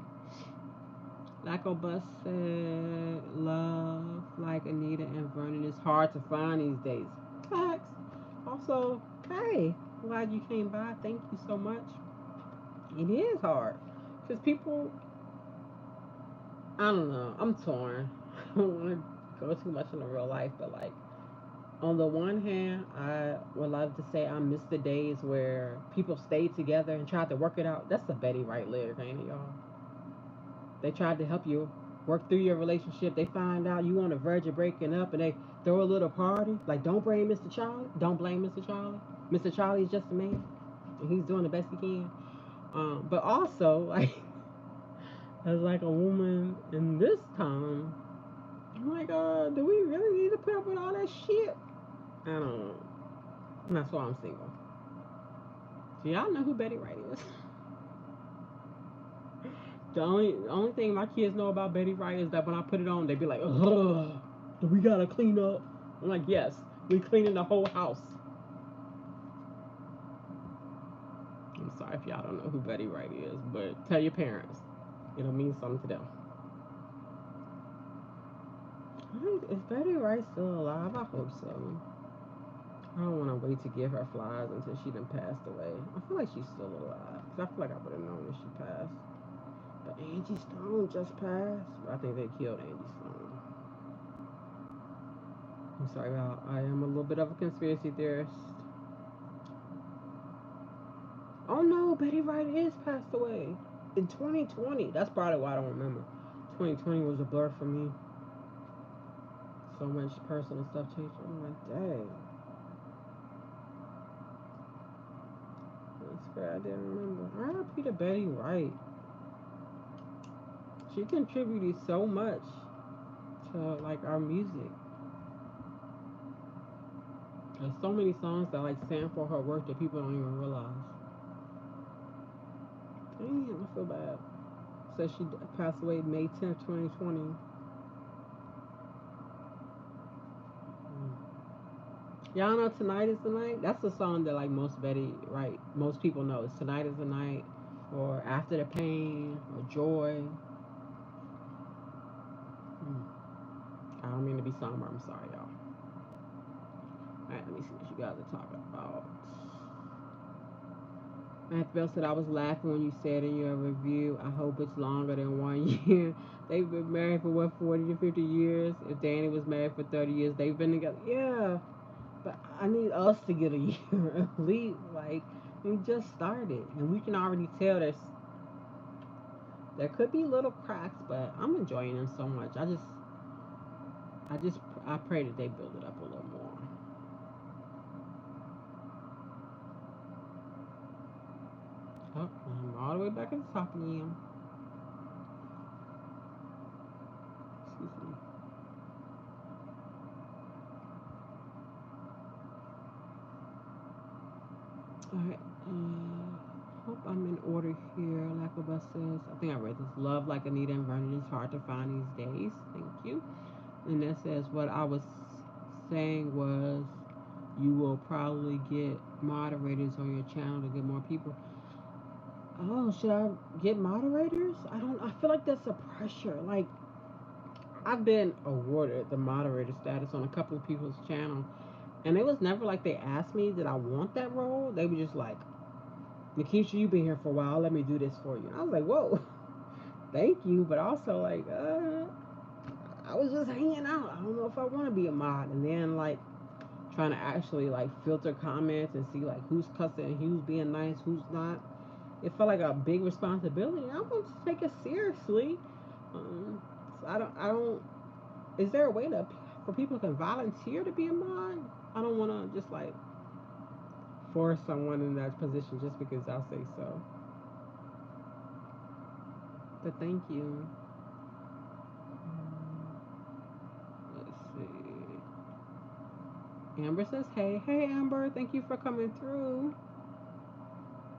Laco Bus said, love like Anita and Vernon is hard to find these days. Facts. Also, hey, glad you came by. Thank you so much. It is hard because people I don't know. I'm torn. I don't want to go too much into real life, but like On the one hand, I would love to say I miss the days where people stayed together and tried to work it out. That's the Betty Wright lyric, ain't it, y'all? They tried to help you work through your relationship. They find out you on the verge of breaking up, and they throw a little party. Like, don't blame Mr. Charlie. Don't blame Mr. Charlie. Mr. Charlie is just a man, and he's doing the best he can. But also, like, as like a woman in this time, I'm like, do we really need to put up with all that shit? I don't know. And that's why I'm single. Do y'all know who Betty Wright is? The only thing my kids know about Betty Wright is that when I put it on, they be like, ugh, we gotta clean up. I'm like, yes, we cleaning the whole house. I'm sorry if y'all don't know who Betty Wright is, but tell your parents. It'll mean something to them. Is Betty Wright still alive? I hope so. I don't want to wait to give her flowers until she done passed away. I feel like she's still alive. 'Cause I feel like I would have known if she passed. But Angie Stone just passed. I think they killed Angie Stone. I'm sorry, y'all. I am a little bit of a conspiracy theorist. Oh no, Betty Wright is passed away in 2020. That's probably why I don't remember. 2020 was a blur for me. So much personal stuff changed. I'm like, dang. That's great. I didn't remember. R.I.P. to Betty Wright. She contributed so much to like our music. There's so many songs that like stand for her work that people don't even realize. Damn, I feel bad. Says she passed away May 10th, 2020. Y'all know Tonight is the Night? That's the song that like most Betty, right? Most people know. It's Tonight is the Night, or After the Pain, or Joy. Mm. I don't mean to be somber. I'm sorry, y'all. All right, let me see what you guys are talking about. Matthew said, I was laughing when you said in your review, I hope it's longer than 1 year. They've been married for what, 40 to 50 years? If Danny was married for 30 years, they've been together. Yeah, but I need us to get a year at least. Like, we just started, and we can already tell there could be little cracks, but I'm enjoying them so much. I pray that they build it up a little more. Oh, I'm all the way back at the top again. Excuse me. All right. Hope I'm in order here. Lakaba says, I think I read this. Love like Anita and Vernon is hard to find these days. Thank you. And that says, what I was saying was, you will probably get moderators on your channel to get more people. Oh, should I get moderators? I don't. I feel like that's a pressure. Like, I've been awarded the moderator status on a couple of people's channel, and it was never like they asked me did I want that role. They were just like, Nikisha, you've been here for a while. Let me do this for you. And I was like, whoa, thank you, but also like, I was just hanging out. I don't know if I want to be a mod. And then like trying to actually like filter comments and see like who's cussing, who's being nice, who's not. It felt like a big responsibility. I want to take it seriously. So I don't. Is there a way to for people can volunteer to be a mod? I don't want to just like force someone in that position just because I'll say so. But thank you. Let's see. Amber says, hey, hey, Amber, thank you for coming through.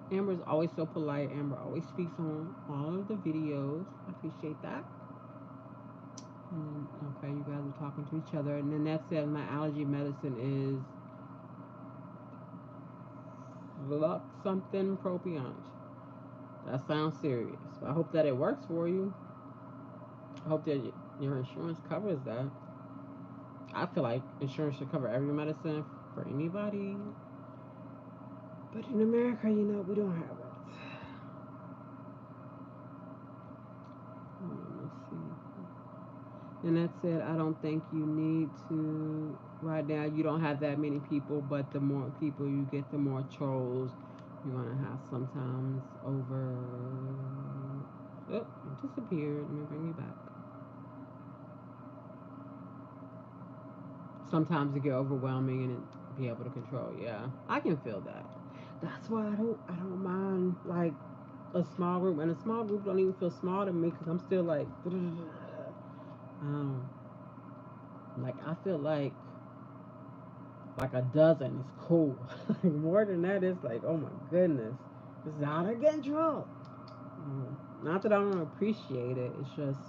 Amber's always so polite. Amber always speaks on all of the videos. I appreciate that. And okay, you guys are talking to each other. And then that said, my allergy medicine is Flux something Propion. That sounds serious. I hope that it works for you. I hope that your insurance covers that. I feel like insurance should cover every medicine for anybody. But in America, we don't have it. Let's see. And that said, I don't think you need to. Right now, you don't have that many people, but the more people you get, the more trolls you're gonna have. Sometimes over. Oh, it disappeared. Let me bring you back. Sometimes it get overwhelming and it be able to control. Yeah, I can feel that. That's why I don't mind like a small group, and a small group don't even feel small to me because I'm still like, um, like I feel like a dozen is cool. Like more than that, it's like, oh my goodness, it's out of control. Not that I don't appreciate it. It's just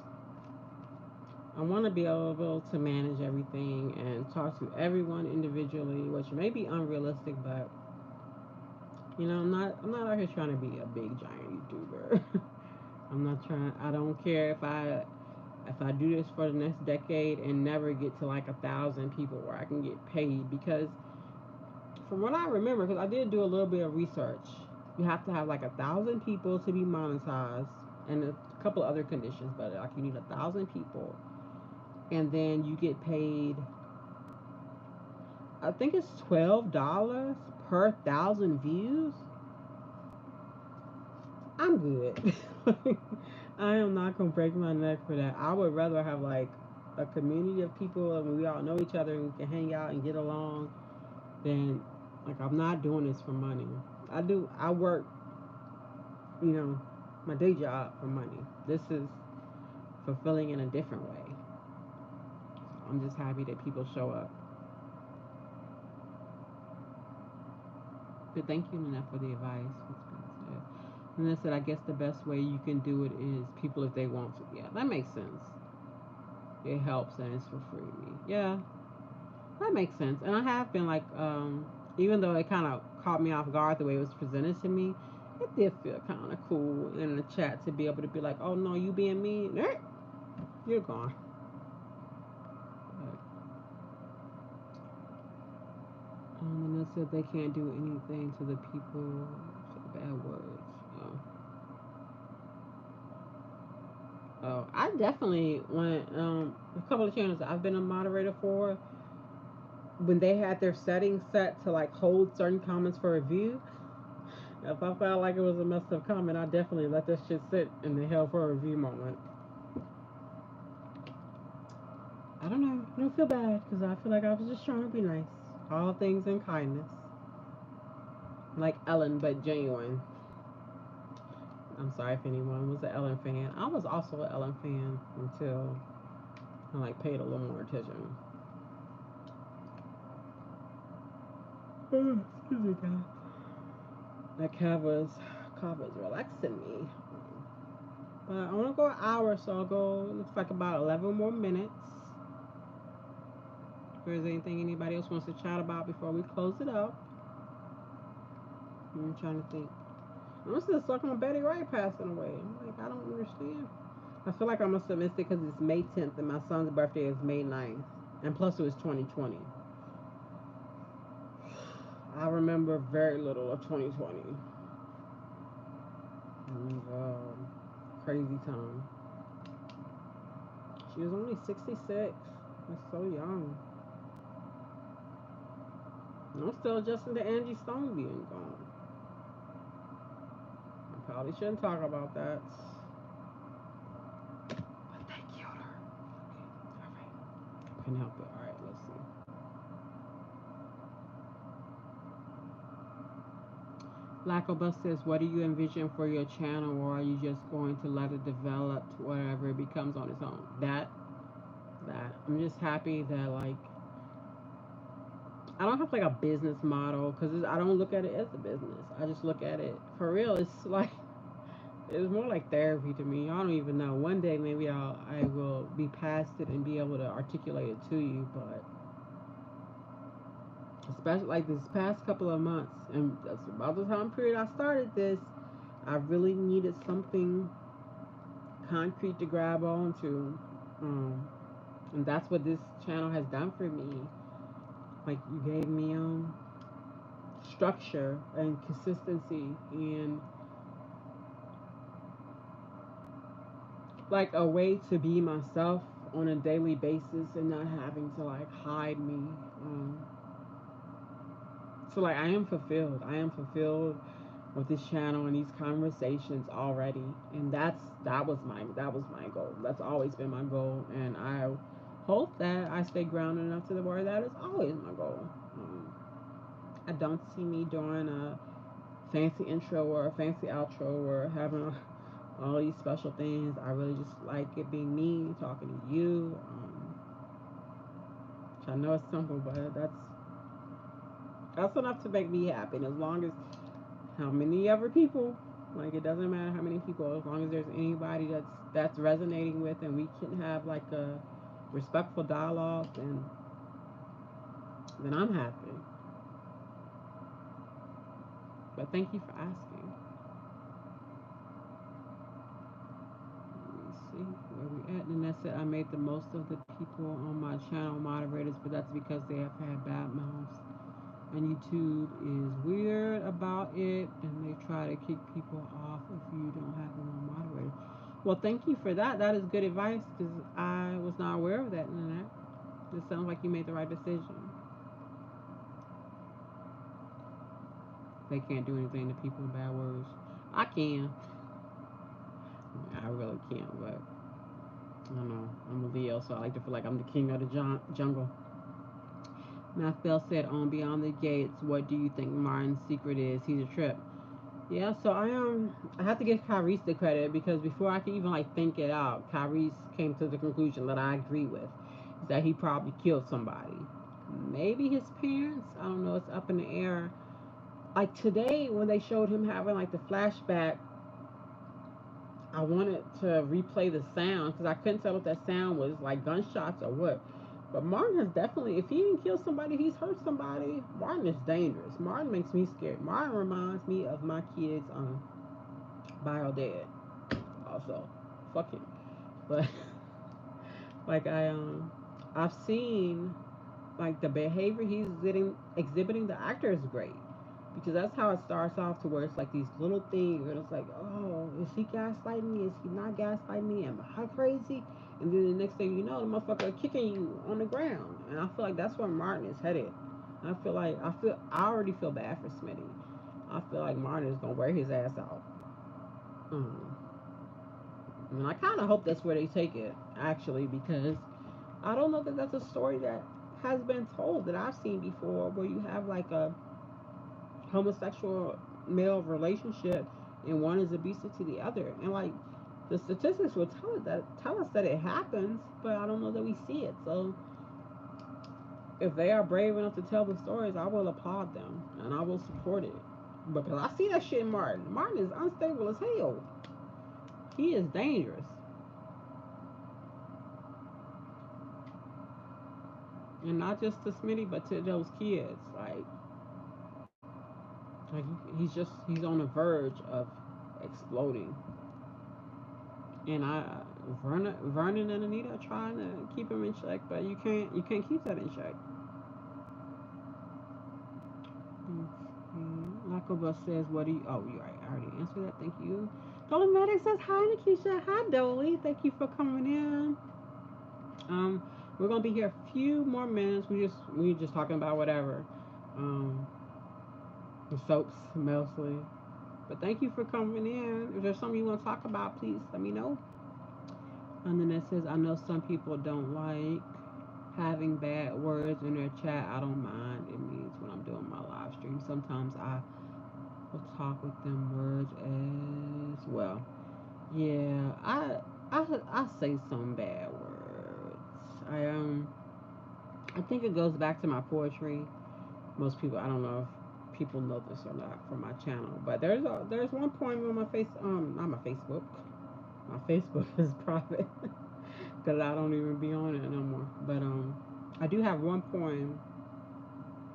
I want to be able to manage everything and talk to everyone individually, which may be unrealistic, but I'm not out here trying to be a big giant YouTuber. I'm not trying. I don't care if I do this for the next decade and never get to like 1,000 people where I can get paid because from what I remember, because I did do a little bit of research, you have to have like 1,000 people to be monetized and a couple of other conditions, but like you need 1,000 people and then you get paid. I think it's $12 per 1,000 views. I'm good. I am not gonna break my neck for that. I would rather have like a community of people and we all know each other and we can hang out and get along than like I'm not doing this for money. I work, you know, my day job for money. This is fulfilling in a different way. I'm just happy that people show up. But thank you, Nana, for the advice. And I said, I guess the best way you can do it is people if they want to. Yeah, that makes sense. It helps and it's for free. Yeah, that makes sense. And I have been like, even though it kind of caught me off guard the way it was presented to me, it did feel kind of cool in the chat to be able to be like, oh no, you being mean, you're gone. But, and they said they can't do anything to the people. Say bad words. Oh. Oh, I definitely went a couple of channels I've been a moderator for when they had their settings set to like hold certain comments for review. If I felt like it was a messed up comment, I definitely let that shit sit in the hell for a review moment. I don't know. I don't feel bad because I feel like I was just trying to be nice. All things in kindness. Like Ellen, but genuine. I'm sorry if anyone was an Ellen fan. I was also an Ellen fan until I like paid a little more attention. Excuse me, guys. That Kava's relaxing me. But I want to go an hour, so I'll go. Looks like about 11 more minutes. If there's anything anybody else wants to chat about before we close it up, I'm trying to think. I'm still stuck on Betty Wright passing away. I'm like, I don't understand. I feel like I must have missed it because it's May 10th and my son's birthday is May 9th. And plus, it was 2020. I remember very little of 2020. It was crazy time. She was only 66. That's so young. And I'm still adjusting to Angie Stone being gone. I probably shouldn't talk about that. But they killed her. Okay, alright. I can help it. Alright, let's see. Blackobus says, what do you envision for your channel, or are you just going to let it develop to whatever it becomes on its own? That. I'm just happy that, like, I don't have, like, a business model, because I don't look at it as a business. I just look at it, for real, it's like, it's more like therapy to me. I don't even know. One day, maybe I will be past it and be able to articulate it to you, but especially like this past couple of months, and that's about the time period I started this, I really needed something concrete to grab onto. And that's what this channel has done for me. Like you gave me structure and consistency and like a way to be myself on a daily basis and not having to like hide me. Um, so like I am fulfilled. I am fulfilled with this channel and these conversations already, and that was my goal. That's always been my goal, and I hope that I stay grounded enough to the word that is always my goal. Um, I don't see me doing a fancy intro or a fancy outro or having all these special things. I really just like it being me talking to you. Which I know it's simple, but that's enough to make me happy. And as long as how many other people, like it doesn't matter how many people, as long as there's anybody that's resonating with, and we can have like a respectful dialogue, then I'm happy. But thank you for asking. Let me see where we at. And that's it. I made the most of the people on my channel moderators, but that's because they have had bad mouths. And YouTube is weird about it, and they try to kick people off if you don't have them on moderator. Well, thank you for that. That is good advice because I was not aware of that. And that it sounds like you made the right decision. They can't do anything to people with bad words. I can. I really can, but I don't know. I'm a Leo, so I like to feel like I'm the king of the jungle. Mathbell said on Beyond the Gates, what do you think Martin's secret is? He's a trip. Yeah, so I have to give Kyrese the credit because before I could even like think it out, Kyrese came to the conclusion that I agree with, is that he probably killed somebody. Maybe his parents. I don't know. It's up in the air. Like today when they showed him having like the flashback, I wanted to replay the sound because I couldn't tell if that sound was like gunshots or what. But Martin has definitely, if he didn't kill somebody, he's hurt somebody. Martin is dangerous. Martin makes me scared. Martin reminds me of my kids bio dad. Also, fuck him. But like I've seen like the behavior he's exhibiting. The actor is great because that's how it starts off to where it's like these little things and it's like, oh, is he gaslighting me? Is he not gaslighting me? Am I crazy? And then the next thing you know, the motherfucker kicking you on the ground. And I feel like that's where Martin is headed. I already feel bad for Smitty. I feel like Martin is gonna wear his ass out. Um, and I kind of hope that's where they take it actually because I don't know that that's a story that has been told that I've seen before where you have like a homosexual male relationship and one is abusive to the other. And like the statistics will tell us that it happens, but I don't know that we see it. So if they are brave enough to tell the stories, I will applaud them and I will support it. Because I see that shit in Martin. Martin is unstable as hell. He is dangerous. And not just to Smitty, but to those kids. Like he's on the verge of exploding. And Vernon and Anita are trying to keep him in check, but you can't keep that in check. Lakova says, "What do you?" Oh, you're right. I already answered that. Thank you. Dolomatic says, "Hi, Nikisha. Hi, Dolly. Thank you for coming in." Um, we're gonna be here a few more minutes. We just talking about whatever. Um, the soaps mostly. But thank you for coming in. If there's something you want to talk about, please let me know. And then it says, I know some people don't like having bad words in their chat. I don't mind. It means when I'm doing my live stream, sometimes I will talk with them words as well. Yeah, I say some bad words. I think it goes back to my poetry. Most people, I don't know if people know this or not from my channel, but there's one poem on my not my Facebook. My Facebook is private because I don't even be on it no more. But I do have one poem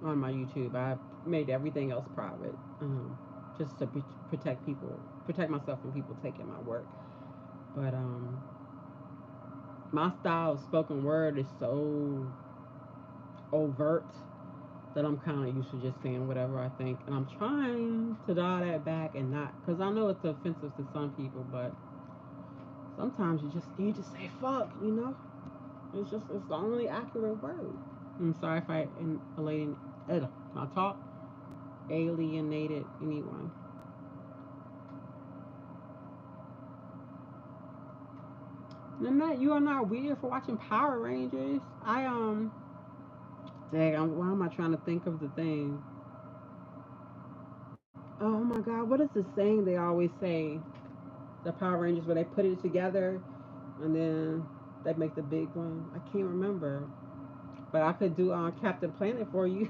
on my YouTube. I made everything else private, just to protect myself from people taking my work. But my style of spoken word is so overt that I'm kind of used to just saying whatever I think, and I'm trying to dial that back and not, because I know it's offensive to some people, but sometimes you just need to say fuck, you know. It's the only accurate word. I'm sorry if I my talk alienated anyone. Nanette, you are not weird for watching Power Rangers. Dang, why am I trying to think of the thing? Oh my God, what is the saying they always say? The Power Rangers where they put it together and then they make the big one. I can't remember, but I could do Captain Planet for you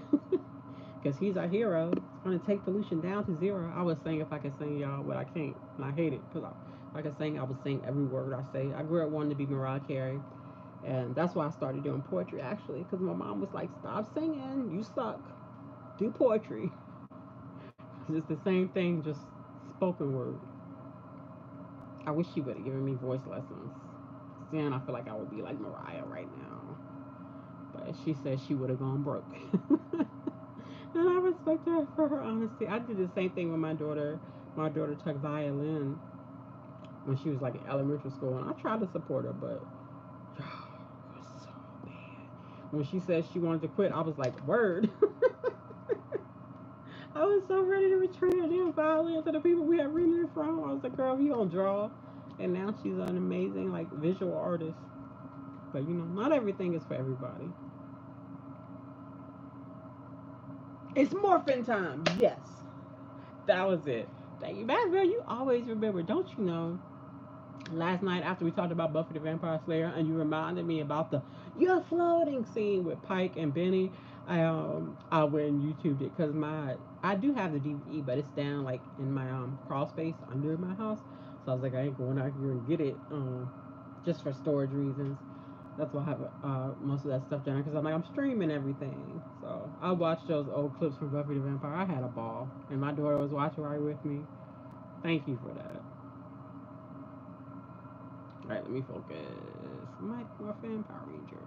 because he's our hero. It's gonna take pollution down to zero. I was saying if I could sing y'all, but I can't, and I hate it because if I could sing, I would sing every word I say. I grew up wanting to be Mariah Carey, and that's why I started doing poetry actually, because my mom was like, "Stop singing, you suck. Do poetry." It's the same thing, just spoken word. I wish she would have given me voice lessons. Then I feel like I would be like Mariah right now. But she said she would have gone broke. And I respect her for her honesty. I did the same thing with my daughter. My daughter took violin when she was like in elementary school, and I tried to support her, but it was so bad. When she said she wanted to quit, I was like, word. I was so ready to return her damn violin to the people we had rented it from. I was like, girl, you don't draw. And now she's an amazing like visual artist. But you know, not everything is for everybody. It's morphin time. Yes, that was it. Thank you, Maxwell. You always remember, don't you know? Last night after we talked about Buffy the Vampire Slayer, and you reminded me about the "you're floating" scene with Pike and Benny. I went and YouTubed it because I do have the DVD, but it's down like in my crawl space under my house. So I was like, I ain't going out here and get it just for storage reasons. That's why I have most of that stuff down because I'm like I'm streaming everything. So I watched those old clips from Buffy the Vampire. I had a ball, and my daughter was watching right with me. Thank you for that. All right, let me focus. Mike Morphin Power Rangers.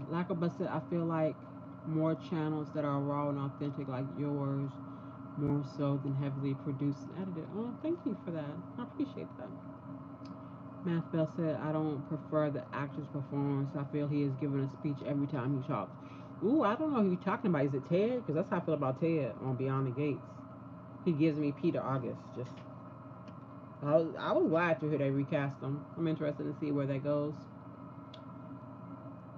Like I said, I feel like more channels that are raw and authentic, like yours, more so than heavily produced and edited. Oh, thank you for that. I appreciate that. Math Bell said, I don't prefer the actor's performance. I feel he is giving a speech every time he talks. Ooh, I don't know who you're talking about. Is it Ted? Because that's how I feel about Ted on Beyond the Gates. He gives me Peter August. I was glad to hear they recast him. I'm interested to see where that goes.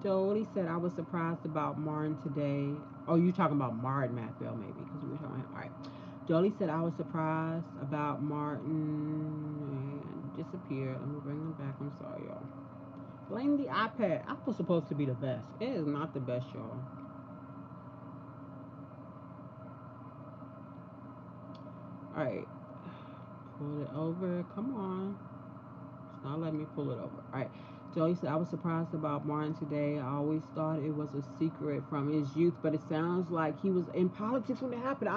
Jody said, I was surprised about Martin today. Oh, you talking about Martin Mathiel, maybe, because we were talking. All right. Jody said, I was surprised about Martin and disappeared. Let me bring him back. I'm sorry, y'all. Blame the iPad. Apple's supposed to be the best. It is not the best, y'all. All right. Pull it over. Come on. It's not letting me pull it over. All right. Joey said, I was surprised about Martin today. I always thought it was a secret from his youth, but it sounds like he was in politics when it happened.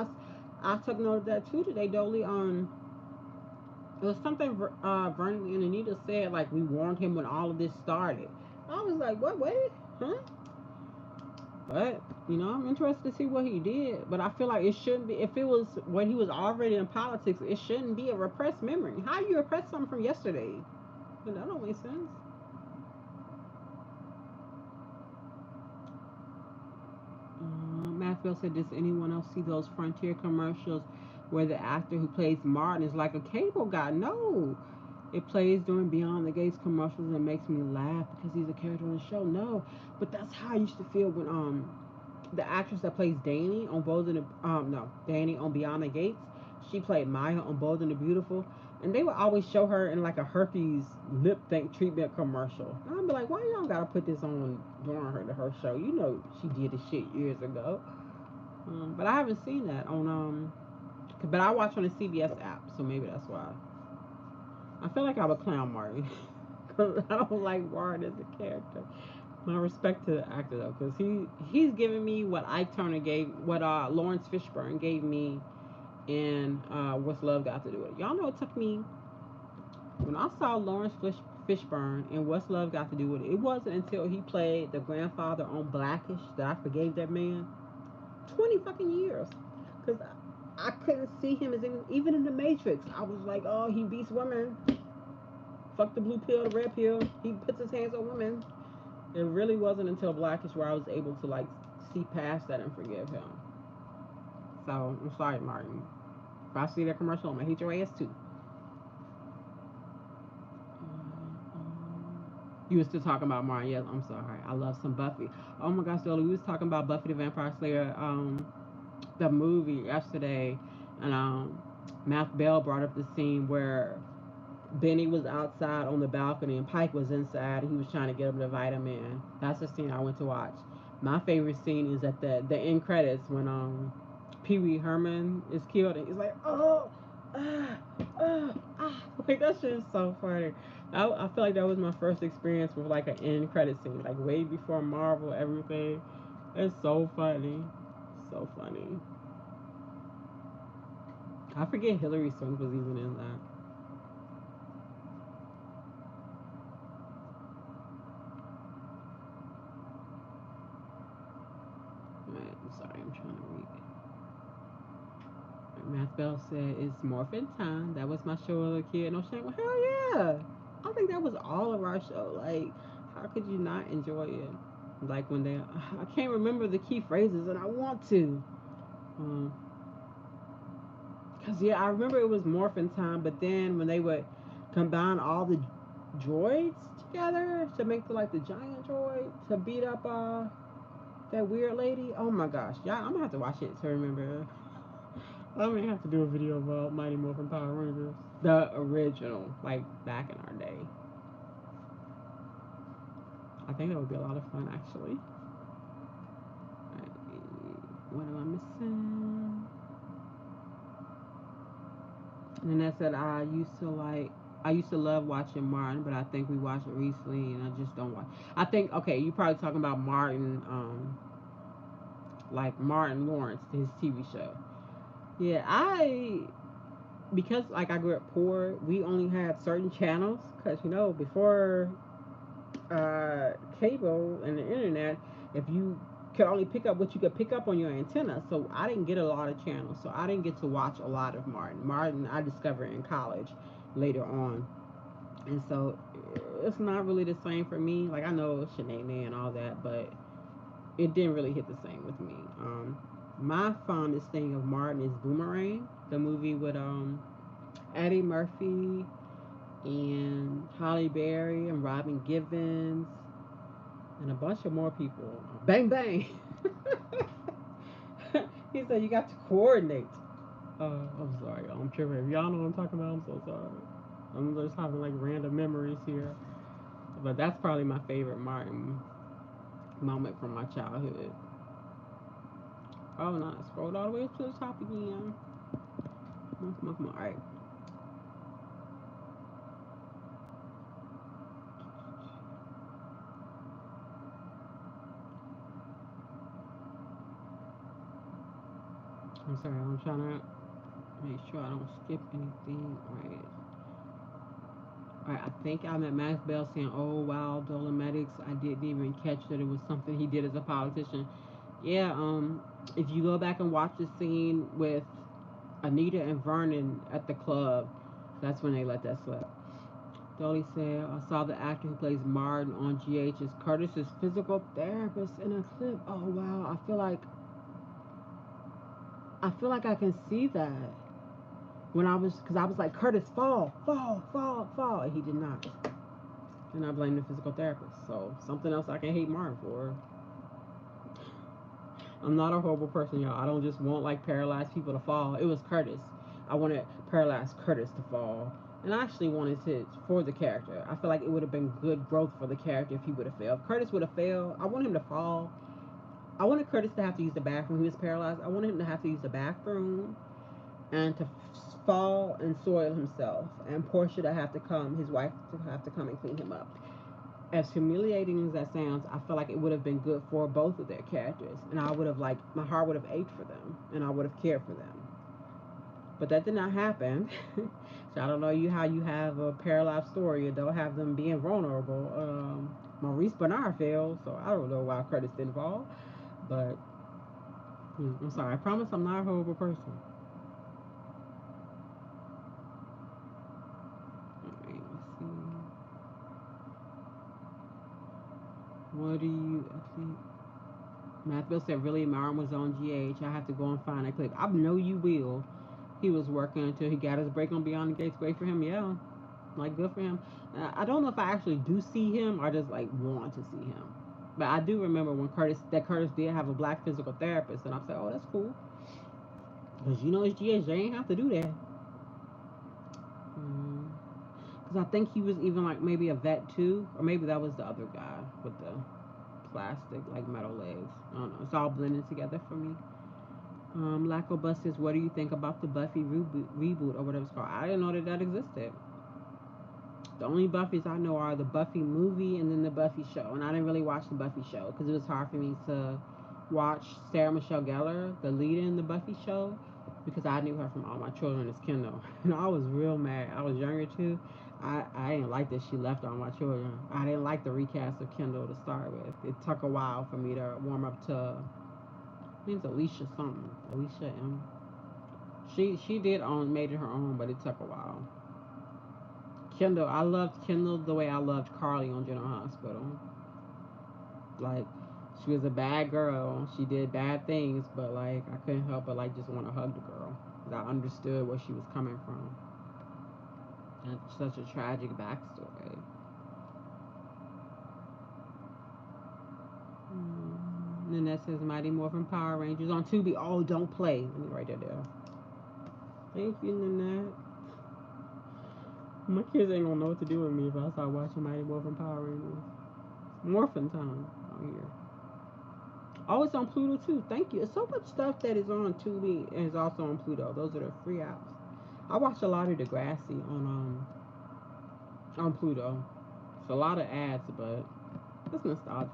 I took note of that too today, Dolly. It was something Vernon and Anita said, like, we warned him when all of this started. I was like, what, wait, huh? But, you know, I'm interested to see what he did. But I feel like it shouldn't be, if it was when he was already in politics, it shouldn't be a repressed memory. How you repress something from yesterday? That don't make sense. Maxwell said, does anyone else see those Frontier commercials where the actor who plays Martin is like a cable guy? No. It plays during Beyond the Gates commercials and makes me laugh because he's a character on the show. No. But that's how I used to feel when the actress that plays Danny on Bold and the Danny on Beyond the Gates, she played Maya on Bold and the Beautiful. And they would always show her in like a herpes lip think treatment commercial. And I'd be like, why y'all gotta put this on during her show? You know she did this shit years ago. But I haven't seen that on but I watch on the CBS app, so maybe that's why. I feel like I would clown Martin because I don't like Martin as a character. My respect to the actor though, because he's giving me what Ike Turner gave, what Lawrence Fishburne gave me in What's Love Got to Do with It. Y'all know it took me when I saw Fishburne in What's Love Got to Do with It. It wasn't until he played the grandfather on Blackish that I forgave that man. 20 fucking years, because I couldn't see him as even in the Matrix. I was like, oh, he beats women. Fuck the blue pill, the red pill. He puts his hands on women. It really wasn't until Blackish where I was able to like see past that and forgive him. So I'm sorry, Martin. If I see that commercial, I'm gonna hate your ass too. You were still talking about Martin. Yes, I'm sorry. I love some Buffy. Oh my gosh, Dolly, we was talking about Buffy the Vampire Slayer, the movie yesterday, and Matt Bell brought up the scene where Benny was outside on the balcony and Pike was inside. And he was trying to get him to invite him in. That's the scene I went to watch. My favorite scene is at the end credits when Pee Wee Herman is killed and he's like, oh, ah, ah. Like that shit is so funny. I feel like that was my first experience with like an end credit scene, like way before Marvel, everything. It's so funny. So funny. I forget Hillary Swank was even in that. Right, I'm sorry, I'm trying to read. Math Bell said it's morphin time. That was my show as a kid. No shame. Well, hell yeah. I think that was all of our show. Like, how could you not enjoy it? Like when they, I can't remember the key phrases, and I want to. Um, Cause yeah, I remember it was morphin time, but then when they would combine all the droids together to make the giant droid to beat up that weird lady. Oh my gosh, yeah, I'm gonna have to watch it to remember. I'm gonna have to do a video about Mighty Morphin Power Rangers, the original, like back in our day. I think that would be a lot of fun, actually. Right, what am I missing? And that said, I used to love watching Martin, but I think we watched it recently, and I just don't watch. I think okay, you probably talking about Martin, like Martin Lawrence, his TV show. Yeah, I because like I grew up poor, we only had certain channels because before cable and the internet, if you could only pick up what you could pick up on your antenna. So I didn't get a lot of channels. So I didn't get to watch a lot of Martin. Martin, I discovered in college later on. And so it's not really the same for me. Like I know Shanae and all that, but it didn't really hit the same with me. My fondest thing of Martin is Boomerang, the movie with Eddie Murphy and Holly Berry and Robin Givens and a bunch of more people. Bang bang. He said you got to coordinate. I'm sorry, I'm tripping. If y'all know what I'm talking about, I'm so sorry. I'm just having like random memories here. But that's probably my favorite Martin moment from my childhood. Oh no, I scrolled all the way up to the top again. All right. I'm sorry, I'm trying to make sure I don't skip anything. All right. All right, I think I'm at Max Bell saying, "Oh wow, Dolomedics." I didn't even catch that it was something he did as a politician. Yeah, if you go back and watch the scene with Anita and Vernon at the club, that's when they let that slip. Dolly said, I saw the actor who plays Martin on GH as Curtis's physical therapist in a clip. Oh wow, I feel like I can see that. When because I was like, Curtis, fall, fall, fall, fall, and he did not. And I blame the physical therapist. So something else I can hate Martin for. I'm not a horrible person, y'all. I don't just want like paralyzed people to fall. It was Curtis. I wanted paralyzed Curtis to fall. And I actually wanted to for the character. I feel like it would have been good growth for the character if he would have failed. If Curtis would have failed, I want him to fall. I wanted Curtis to have to use the bathroom. He was paralyzed. I wanted him to have to use the bathroom and to fall and soil himself. And Portia to have to come, his wife to have to come and clean him up. As humiliating as that sounds, I feel like it would have been good for both of their characters, and I would have like my heart would have ached for them, and I would have cared for them. But that did not happen. So I don't know how you have a paralyzed story and don't have them being vulnerable. Maurice Bernard failed, so I don't know why Curtis didn't fall. But I'm sorry. I promise I'm not a horrible person. What do you? I think Matthew said, "Really, Myron was on GH. I have to go and find that clip. I know you will." He was working until he got his break on Beyond the Gates. Great for him, yeah. Like good for him. I don't know if I actually do see him or just like want to see him. But I do remember when Curtis did have a black physical therapist, and I'm like, oh, that's cool. Because you know it's GH, they ain't have to do that. Because I think he was even like maybe a vet too, or maybe that was the other guy with the plastic like metal legs. I don't know. It's all blended together for me. Laco Bus says, what do you think about the Buffy reboot or whatever it's called? I didn't know that existed. The only Buffys I know are the Buffy movie and then the Buffy show. And I didn't really watch the Buffy show because it was hard for me to watch Sarah Michelle Gellar, the lead in the Buffy show, because I knew her from All My Children as Kendall. And I was real mad. I was younger too. I didn't like that she left All My Children. I didn't like the recast of Kendall to start with. It took a while for me to warm up to, I think it's Alicia something. Alicia M. She did made it her own, but it took a while. Kendall, I loved Kendall the way I loved Carly on General Hospital. Like, she was a bad girl. She did bad things, but like I couldn't help but like just want to hug the girl because I understood where she was coming from. And such a tragic backstory. Nanette says Mighty Morphin Power Rangers on Tubi. Oh, don't play. Let me write that down. Thank you, Nanette. My kids ain't gonna know what to do with me if I start watching Mighty Morphin Power Rangers. Morphin time out here. Oh, it's on Pluto too. Thank you. It's so much stuff that is on Tubi and is also on Pluto. Those are the free apps. I watch a lot of Degrassi on Pluto. It's a lot of ads, but it's nostalgic.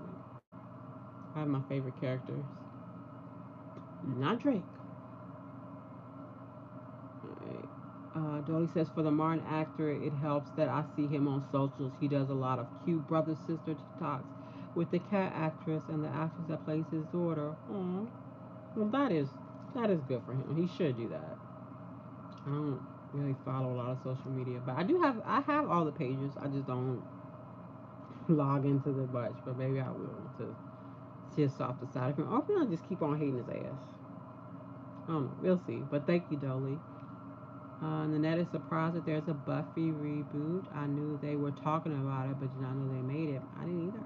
I have my favorite characters. Not Drake. Alright. Dolly says for the Martin actor, it helps that I see him on socials. He does a lot of cute brother sister TikToks with the cat actress and the actress that plays his daughter. Aww. Well, that is good for him. He should do that. I don't really follow a lot of social media, but I have all the pages. I just don't log into the bunch, but maybe I will to just off the side of him. Or maybe I'll just keep on hating his ass. I don't know. We'll see. But thank you, Dolly. Nanette is surprised that there's a Buffy reboot. I knew they were talking about it, but did not know they made it. I didn't either.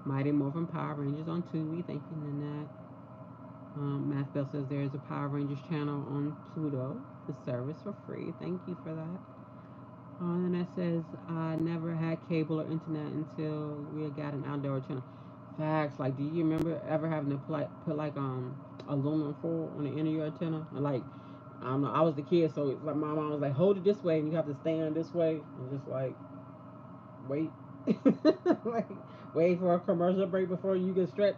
Mighty Morphin Power Rangers on Tubi. Thank you, Nanette. Math Bell says there's a Power Rangers channel on Pluto, the service for free. Thank you for that. And that says I never had cable or internet until we got an outdoor channel. Facts. Like, do you remember ever having to put like aluminum foil on the end of your antenna? And like, I don't know. I was the kid, so like my mom was like, hold it this way, and you have to stand this way, and just like wait, like wait for a commercial break before you can stretch.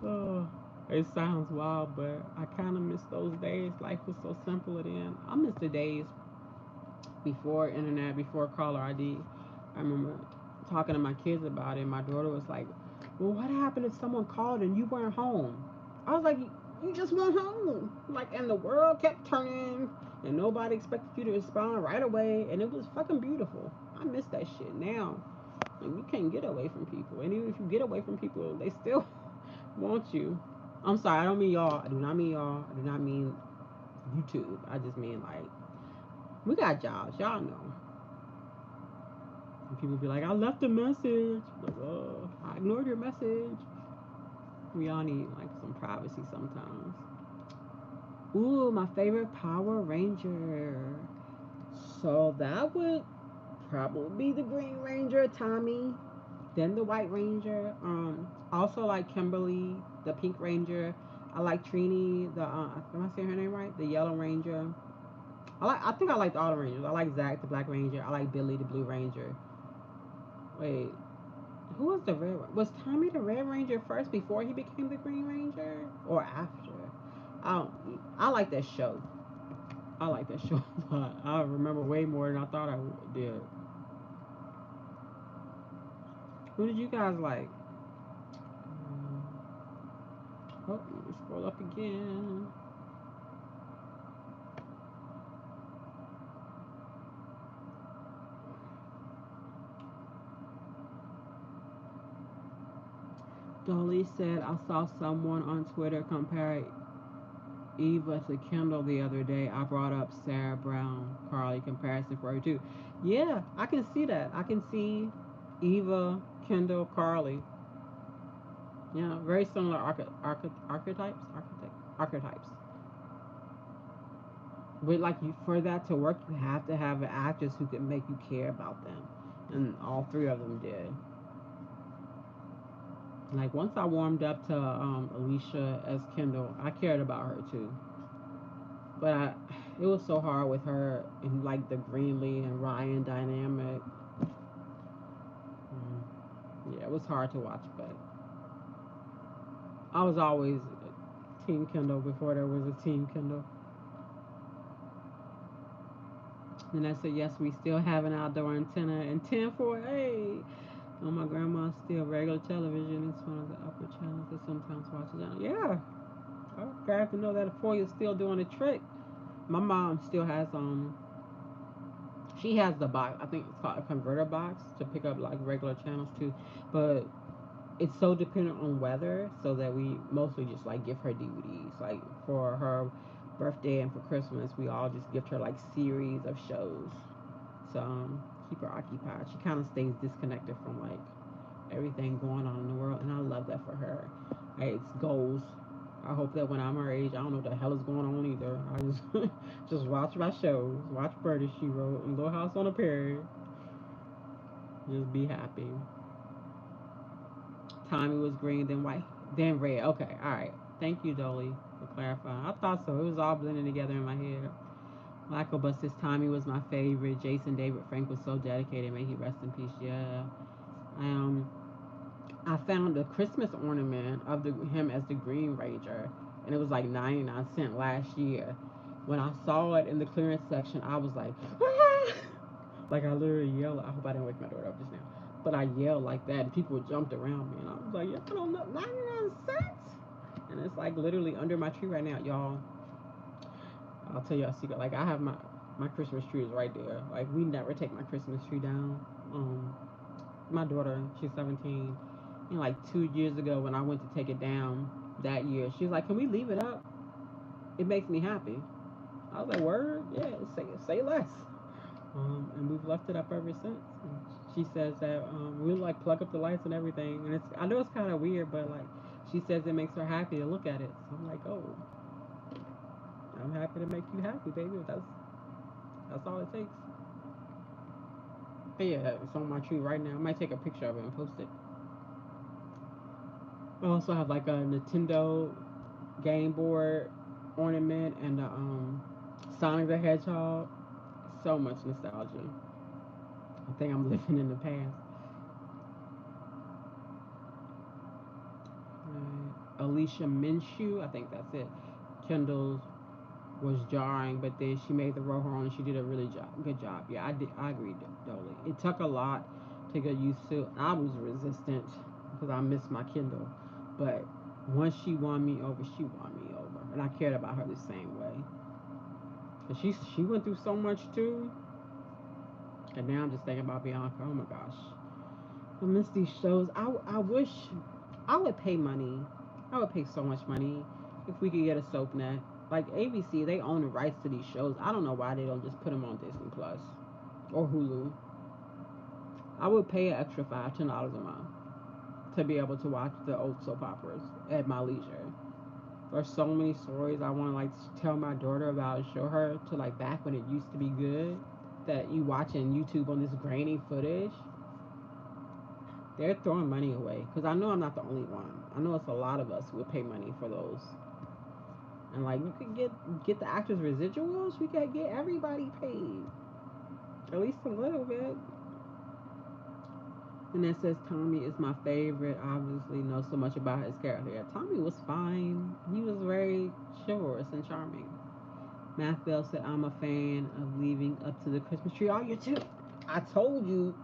Oh, it sounds wild, but I kind of miss those days. Life was so simple then. I miss the days before internet, before caller ID. I remember talking to my kids about it. And my daughter was like, "Well, what happened if someone called and you weren't home?" I was like, "You just weren't home." Like, and the world kept turning, and nobody expected you to respond right away, and it was fucking beautiful. I miss that shit now. Like, you can't get away from people, and even if you get away from people, they still want you. I'm sorry, I don't mean y'all. I do not mean y'all. I do not mean YouTube. I just mean like we got jobs, y'all know. And people be like, I left a message. Like, I ignored your message. We all need like some privacy sometimes. Ooh, my favorite Power Ranger. So that would probably be the Green Ranger, Tommy. Then the White Ranger. Also like Kimberly, the Pink Ranger. I like Trini, the am I saying her name right? The Yellow Ranger. I think I like all the Rangers. I like Zach, the Black Ranger. I like Billy, the Blue Ranger. Wait, who was the Red? Was Tommy the Red Ranger first before he became the Green Ranger, or after? I don't. I like that show. I like that show a lot. I remember way more than I thought I did. Who did you guys like? Oh, let me scroll up again. Dolly said, I saw someone on Twitter compare Eva to Kendall the other day. I brought up Sarah Brown Carly comparison for her too. Yeah, I can see that. I can see Eva, Kendall, Carly. Yeah, very similar archetypes. But like you, for that to work, you have to have an actress who can make you care about them, and all three of them did. Like once I warmed up to Alicia as Kendall, I cared about her too. But it was so hard with her and like the Greenlee and Ryan dynamic. Yeah, it was hard to watch, but I was always Team Kendall before there was a Team Kendall. And I said, yes, we still have an outdoor antenna and 10 for hey. On my grandma's still regular television. It's one of the upper channels that sometimes watches it. Yeah, I'm glad to know that Foya's still doing the trick. My mom still has she has the box. I think it's called a converter box to pick up like regular channels too. But it's so dependent on weather, so that we mostly just like give her DVDs. Like for her birthday and for Christmas, we all just gift her like series of shows. So keep her occupied. She kind of stays disconnected from like everything going on in the world, and I love that for her. It's goals. I hope that when I'm her age, I don't know what the hell is going on either. I just just watch my shows, watch Birdie She Wrote, and Little House on the Prairie. Just be happy. Tommy was green, then white, then red. Okay, all right. Thank you, Dolly, for clarifying. I thought so. It was all blending together in my head. Michael Bus says Tommy was my favorite. Jason David Frank was so dedicated. May he rest in peace. Yeah. Um, I found a Christmas ornament of him as the Green Ranger, and it was like 99 cents last year. When I saw it in the clearance section, I was like, ah! Like I literally yelled. I hope I didn't wake my daughter up just now, but I yelled like that, and people jumped around me, and I was like, y'all don't know 99 cents, and it's like literally under my tree right now, y'all. I'll tell you a secret. Like I have my Christmas tree is right there. Like we never take my Christmas tree down. My daughter, she's 17, and like 2 years ago when I went to take it down that year, she was like, "Can we leave it up? It makes me happy." I was like, "Word, yeah, say less." And we've left it up ever since. And she says that we like plug up the lights and everything, and it's I know it's kind of weird, but like she says it makes her happy to look at it. So I'm like, oh, I'm happy to make you happy, baby. That's all it takes. But yeah, it's on my tree right now. I might take a picture of it and post it. I also have like a Nintendo game board ornament and Sonic the Hedgehog. So much nostalgia. I think I'm living in the past. Alicia Minshew, I think that's it. Kendall's was jarring, but then she made the role her own and she did a really good job. Yeah, I did. I agree, Dolly. It took a lot to get used to. I was resistant because I miss my Kendall, but once she won me over, she won me over, and I cared about her the same way. And she went through so much too, and now I'm just thinking about Bianca. Oh my gosh, I miss these shows. I wish I would pay money. I would pay so much money if we could get a soap net. Like ABC, they own the rights to these shows. I don't know why they don't just put them on Disney Plus or Hulu. I would pay an extra $5, $10 a month to be able to watch the old soap operas at my leisure. There's so many stories I want to like tell my daughter about and show her to like back when it used to be good that you watching YouTube on this grainy footage. They're throwing money away because I know I'm not the only one. I know it's a lot of us who would pay money for those. And like we could get the actors residuals, we could get everybody paid. At least a little bit. And that says Tommy is my favorite. Obviously know so much about his character. Yeah, Tommy was fine. He was very chivalrous and charming. Math Bell said I'm a fan of leaving up to the Christmas tree. Oh, you too. I told you.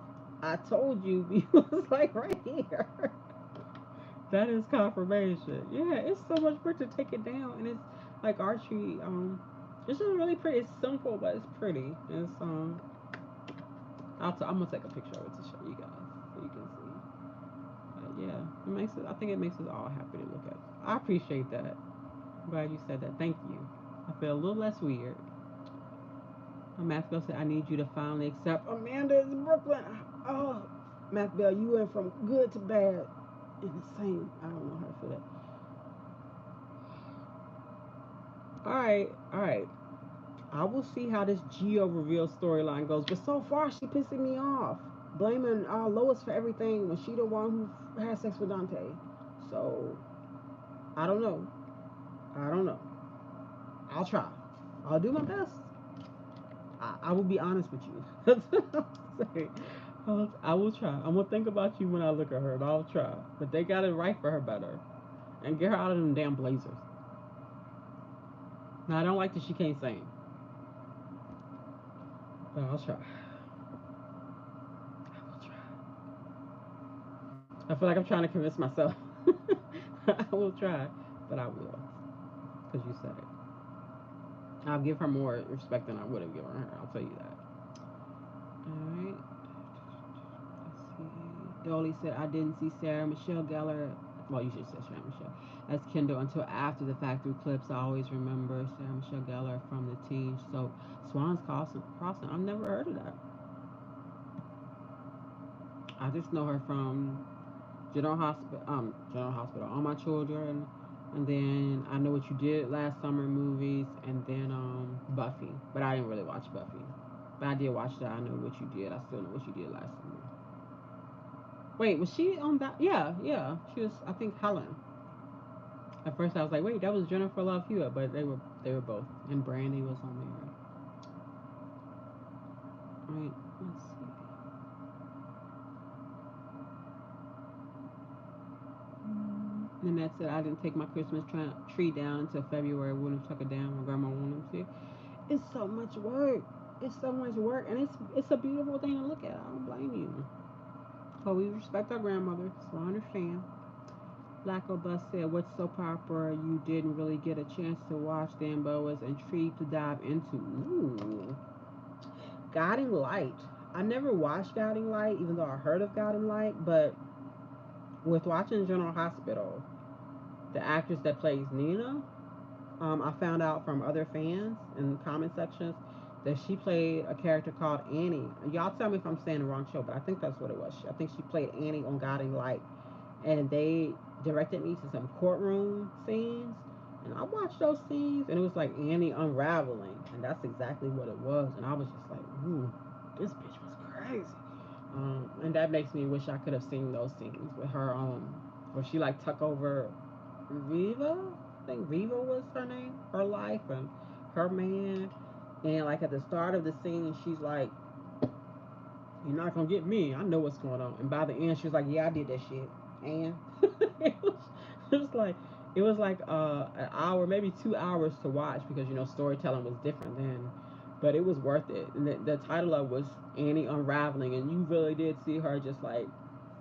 I told you. He was like right here. That is confirmation. Yeah, it's so much work to take it down, and it's like Archie. It's just really pretty. It's simple, but it's pretty. It's I'm gonna take a picture of it to show you guys so you can see. But Yeah, it makes it. I think it makes us all happy to look at. I appreciate that. I'm glad you said that. Thank you. I feel a little less weird. Math Bell said, "I need you to finally accept Amanda is Brooklyn." Oh, Math Bell, you went from good to bad in the same. I don't know how to feel that. All right, all right. I will see how this Geo reveal storyline goes, but so far she pissing me off, blaming Lois for everything when she the one who had sex with Dante. So I don't know. I don't know. I'll try. I'll do my best. I will be honest with you. Sorry. I will try. I'm gonna think about you when I look at her, and I'll try. But they got it right for her better, and get her out of them damn blazers. Now I don't like that she can't sing, but I'll try. I will try. I feel like I'm trying to convince myself. I will try, but I will, because you said it. I'll give her more respect than I would have given her. I'll tell you that. All right. Let's see. Dolly said, I didn't see Sarah Michelle Gellar. Well, you should say Sarah Michelle. As Kendall until after the factory clips. I always remember Sarah Michelle Gellar from the teen. So Swan's Crossing. I've never heard of that. I just know her from General Hospital, All My Children, and then I Know What You Did Last Summer movies, and then Buffy. But I didn't really watch Buffy. But I did watch that. I Know What You Did. I still know what you did last summer. Wait, was she on that? Yeah, yeah. She was. I think Helen. At first, I was like, wait, that was Jennifer Love Hewitt, but they were both, and Brandy was on there. All right, let's see. Nanette said I didn't take my Christmas tree down until February. Wouldn't have took it down when Grandma wanted to. It's so much work. It's so much work, and it's a beautiful thing to look at. I don't blame you. So we respect our grandmother, so I understand. Black Bus said, "What's so popular you didn't really get a chance to watch?" Dan Bo was intrigued to dive into. Ooh, Guiding Light. I never watched Guiding Light, even though I heard of Guiding Light. But with watching General Hospital, the actress that plays Nina, I found out from other fans in the comment sections that she played a character called Annie. Y'all tell me if I'm saying the wrong show, but I think that's what it was. I think she played Annie on Guiding Light, and they directed me to some courtroom scenes, and I watched those scenes, and it was like Annie unraveling, and that's exactly what it was. And I was just like, ooh, this bitch was crazy. And that makes me wish I could have seen those scenes with her, where she like tuck over Viva. I think Viva was her name, her life, and her man. And like at the start of the scene, she's like, "You're not gonna get me. I know what's going on." And by the end, she was like, "Yeah, I did that shit." And it was, it was like it was like an hour, maybe 2 hours to watch because storytelling was different then, but it was worth it. And the title of it was Annie Unraveling, and you really did see her just like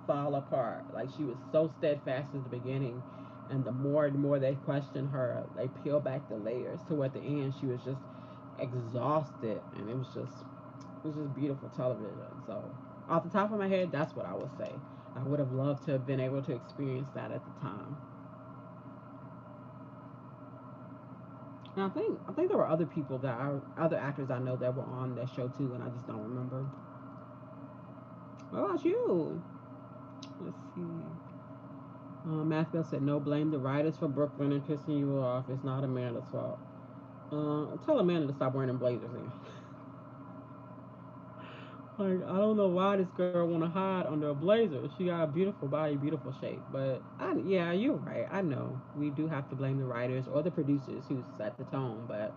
fall apart. Like she was so steadfast at the beginning, and the more and more they questioned her, they peel back the layers to at the end she was just exhausted, and it was just beautiful television. So, off the top of my head, that's what I would say. I would have loved to have been able to experience that at the time. And I think there were other people other actors I know that were on that show too, and I just don't remember. What about you? Let's see. Matthew said, "No, blame the writers for Brooklyn and pissing you off. It's not Amanda's fault." Tell Amanda to stop wearing them blazers. Then. Like, I don't know why this girl want to hide under a blazer. She got a beautiful body, beautiful shape. But yeah, you're right. I know we do have to blame the writers or the producers who set the tone. But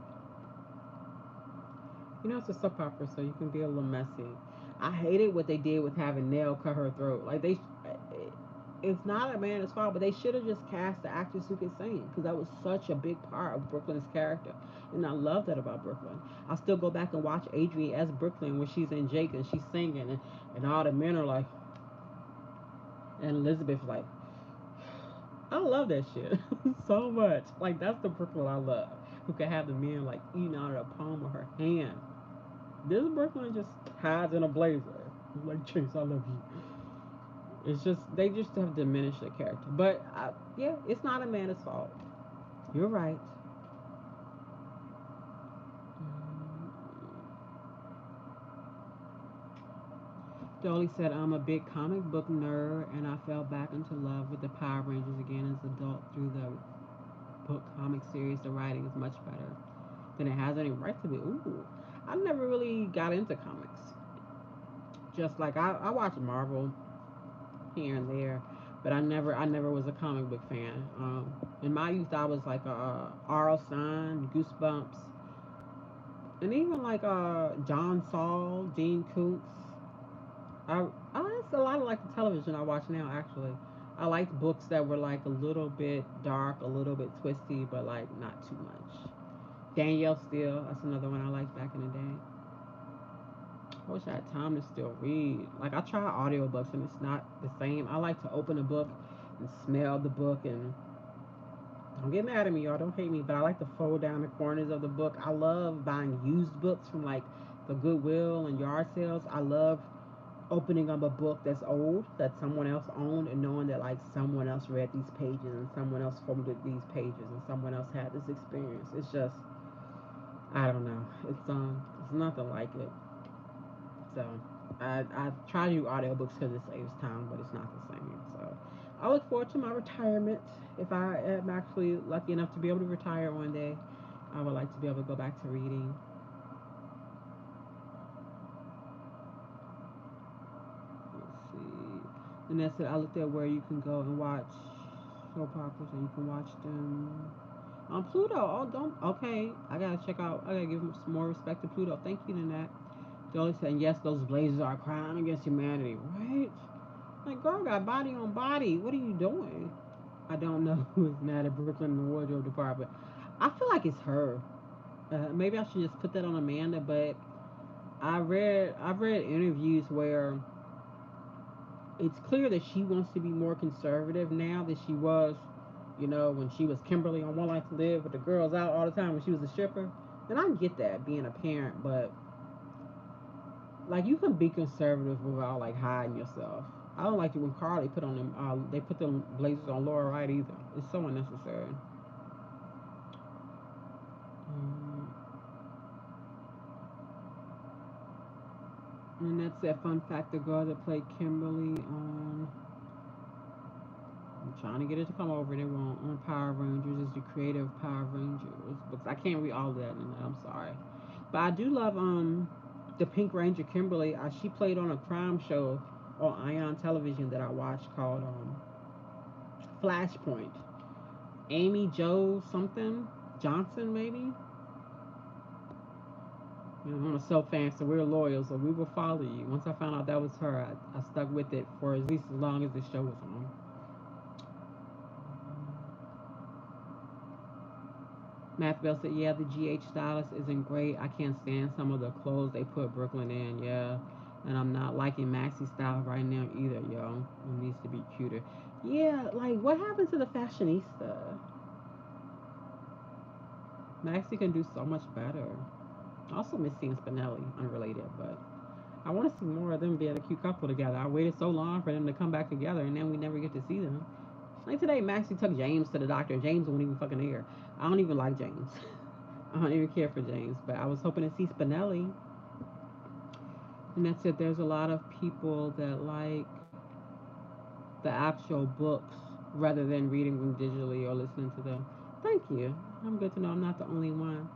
it's a soap opera, so you can be a little messy. I hated what they did with having Nell cut her throat. Like it's not Amanda's fault, but they should have just cast the actress who could sing because that was such a big part of Brooklyn's character, and I love that about Brooklyn. I still go back and watch Adrienne as Brooklyn when she's in Jake and she's singing, and all the men are like, and Elizabeth's like, I love that shit so much. Like that's the Brooklyn I love, who can have the men like eating out of the palm of her hand. This Brooklyn just hides in a blazer. Like Chase, I love you. It's just they just have diminished the character. But yeah, it's not Amanda's fault. You're right. Dolly said, I'm a big comic book nerd and I fell back into love with the Power Rangers again as an adult through the book comic series. The writing is much better than it has any right to be. Ooh, I never really got into comics. Just like I watch Marvel here and there, but I never was a comic book fan. In my youth, I was like R.L. Stein, Goosebumps, and even like John Saul, Dean Koontz. I that's a lot of like the television I watch now. Actually, I liked books that were like a little bit dark, a little bit twisty, but like not too much. Danielle Steele, that's another one I liked back in the day. I wish I had time to still read. Like I try audiobooks and it's not the same. I like to open a book and smell the book and don't get mad at me, y'all. Don't hate me, but I like to fold down the corners of the book. I love buying used books from like the Goodwill and yard sales. I love opening up a book that's old that someone else owned and knowing that like someone else read these pages and someone else folded these pages and someone else had this experience. It's just I don't know. It's nothing like it. So I try to do audiobooks because it saves time, but it's not the same. So I look forward to my retirement. If I am actually lucky enough to be able to retire one day, I would like to be able to go back to reading. Let's see. And that's it. I looked at where you can go and watch soap operas, and you can watch them on Pluto. Oh, don't. Okay, I gotta check out. I gotta give some more respect to Pluto. Thank you, Nanette. Dolly saying yes, those blazers are a crime against humanity. Right? Like, girl got body on body. What are you doing? I don't know who is mad at Brooklyn in the wardrobe department. I feel like it's her. Maybe I should just put that on Amanda, but I've read interviews where it's clear that she wants to be more conservative now than she was, when she was Kimberly on One Life to Live with the girls out all the time when she was a stripper. And I get that being a parent, but like you can be conservative without like hiding yourself. I don't like it when Carly put on them. They put them blazers on Laura Wright either. It's so unnecessary. Mm, and that's that fun fact. The girl that played Kimberly on, I'm trying to get it to come over. They were on Power Rangers. Is the creative Power Rangers books. I can't read all of that, and I'm sorry, but I do love the Pink Ranger Kimberly. She played on a crime show on Ion Television that I watched called Flashpoint. Amy Jo something Johnson maybe. I'm a self fan, so we're loyal, so we will follow you. Once I found out that was her, I stuck with it for at least as long as the show was on. Matt Bell said, "Yeah, the GH stylist isn't great. I can't stand some of the clothes they put Brooklyn in. Yeah, and I'm not liking Maxi style right now either, yo. It needs to be cuter. Yeah, like what happened to the fashionista? Maxi can do so much better. I also miss seeing Spinelli, unrelated, but I want to see more of them being a cute couple together. I waited so long for them to come back together, and then we never get to see them. Like today, Maxie took James to the doctor, and James won't even fucking here. I don't even like James. I don't even care for James, but I was hoping to see Spinelli. And that's it. There's a lot of people that like the actual books rather than reading them digitally or listening to them. Thank you. I'm good to know I'm not the only one.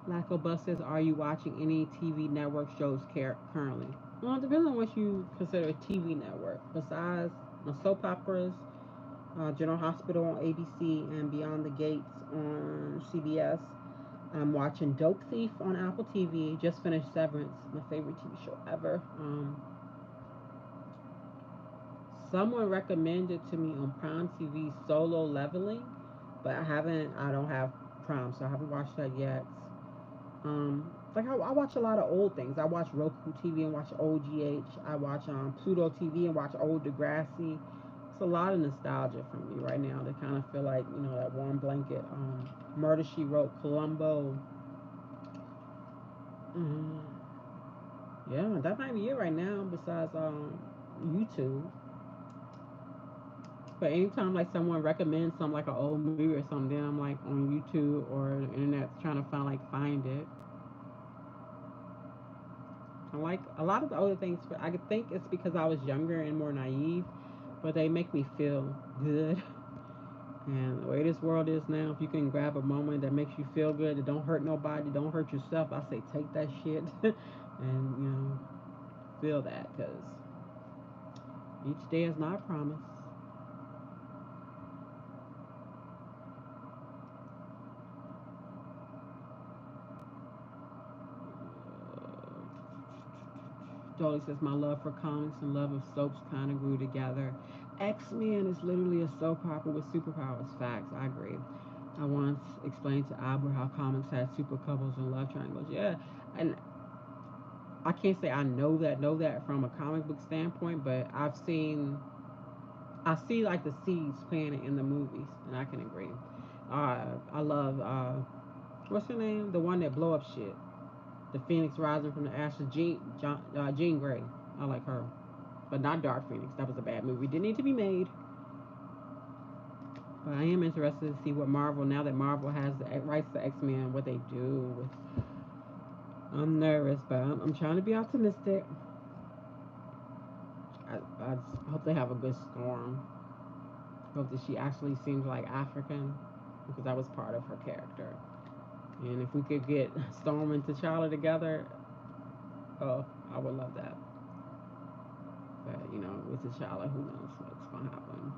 Laco Bus says, "Are you watching any TV network shows currently?" Well, it depends on what you consider a TV network. Besides the soap operas, General Hospital on ABC and Beyond the Gates on CBS, I'm watching Dope Thief on Apple TV. Just finished Severance, my favorite TV show ever. Someone recommended to me on Prime TV Solo Leveling, but I don't have Prime, so I haven't watched that yet. Like I watch a lot of old things. I watch Roku TV and watch OGH. I watch Pluto TV and watch old Degrassi. It's a lot of nostalgia for me right now. To kind of feel like that warm blanket. Murder She Wrote, Columbo. Um, yeah, that might be it right now. Besides YouTube. But anytime like someone recommends some like an old movie or something, then I'm like on YouTube or the internet trying to find it. I like a lot of the other things, but I think it's because I was younger and more naive, but they make me feel good. And the way this world is now, if you can grab a moment that makes you feel good, that don't hurt nobody, don't hurt yourself, I say take that shit and feel that because each day is not a promise. Dolly says my love for comics and love of soaps kind of grew together. X-Men is literally a soap opera with superpowers. Facts, I agree. I once explained to Albert how comics had super couples and love triangles. Yeah, and I can't say I know that from a comic book standpoint, but I see like the seeds planted in the movies, and I can agree. I love what's her name? The one that blow up shit. The Phoenix rising from the ashes. Jean Grey. I like her, but not Dark Phoenix. That was a bad movie. Didn't need to be made. But I am interested to see what Marvel, now that Marvel has the rights to X Men, what they do with. I'm nervous, but I'm trying to be optimistic. I hope they have a good storm. Hope that she actually seems like African because that was part of her character. And if we could get Storm and T'Challa together, oh, I would love that. But with T'Challa, who knows what's gonna happen?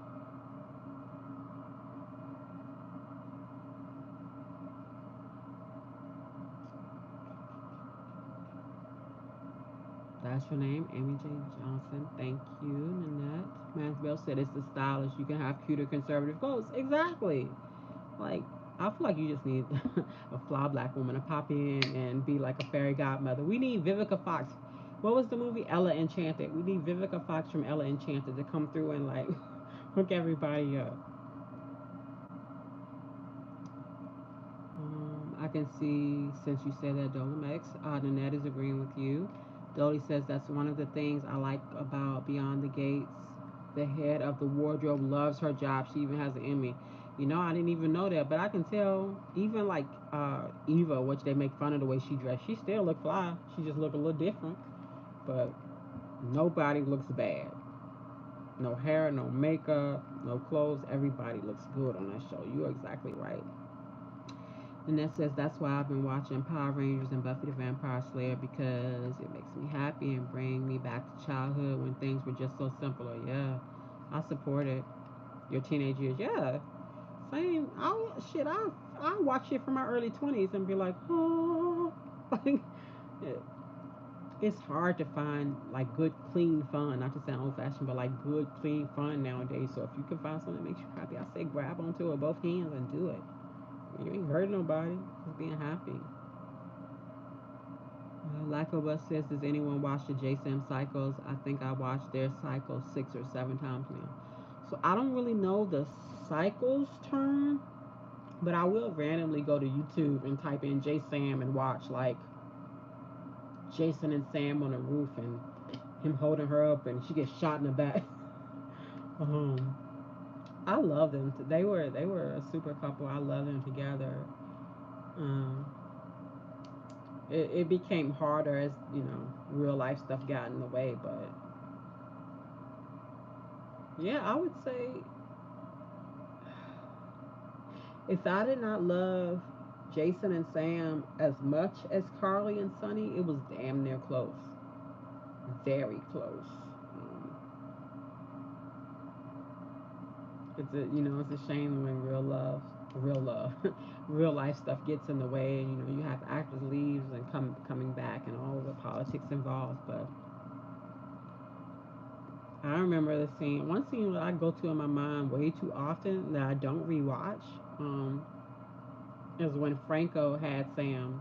That's your name, Amy J. Johnson. Thank you, Nanette. Mansbell said it's the stylish. You can have cuter conservative clothes. Exactly. Like, I feel like you just need a fly black woman to pop in and be like a fairy godmother. We need Vivica Fox. What was the movie? Ella Enchanted. We need Vivica Fox from Ella Enchanted to come through and like hook everybody up. I can see since you said that Dolomex, Nanette is agreeing with you. Dolly says that's one of the things I like about Beyond the Gates. The head of the wardrobe loves her job. She even has an Emmy. I didn't even know that, but I can tell. Even like Eva, which they make fun of the way she dressed, she still look fly. She just look a little different, but nobody looks bad. No hair, no makeup, no clothes. Everybody looks good on that show. You're exactly right. And that says that's why I've been watching Power Rangers and Buffy the Vampire Slayer because it makes me happy and bring me back to childhood when things were just so simpler. Yeah, I support it. Your teenage years, yeah, same. I watch it from my early 20s and be like, oh, like it, it's hard to find like good, clean fun. Not to sound old fashioned, but like good, clean fun nowadays. So if you can find something that makes you happy, I say grab onto it with both hands and do it. You ain't hurting nobody. Just being happy. Lacobus says, does anyone watch the JSAM cycles? I think I watched their cycles 6 or 7 times now. So I don't really know the cycles term, but I will randomly go to YouTube and type in JSAM and watch like Jason and Sam on a roof and him holding her up and she gets shot in the back. um, I love them. They were a super couple. I love them together. Um, it became harder as real life stuff got in the way, but yeah, I would say if I did not love Jason and Sam as much as Carly and Sonny, it was damn near close, very close. Um, it's a shame when real love, real life stuff gets in the way. You have actors leaves and coming back and all of the politics involved. But I remember one scene that I go to in my mind way too often that I don't rewatch. Is when Franco had Sam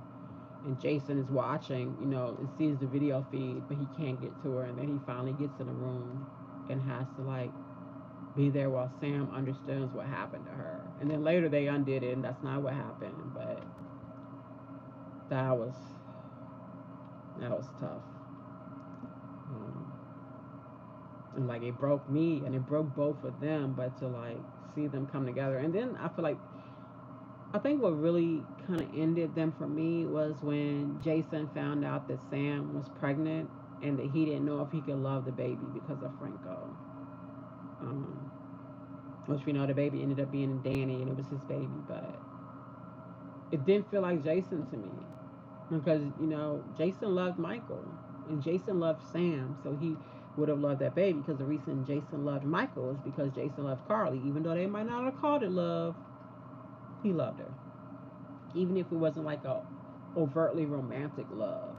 and Jason is watching, and sees the video feed, but he can't get to her, and then he finally gets in the room and has to like be there while Sam understands what happened to her. And then later they undid it, and that's not what happened. But that was that was tough. Um, and like it broke me and it broke both of them, but to like see them come together. And then I feel like I think what really kind of ended them for me was when Jason found out that Sam was pregnant and that he didn't know if he could love the baby because of Franco. Um, which we know the baby ended up being Danny and it was his baby, but it didn't feel like Jason to me because Jason loved Michael and Jason loved Sam, so he would have loved that baby. Because the reason Jason loved Michael is because Jason loved Carly, even though they might not have called it love. He loved her, even if it wasn't like a overtly romantic love.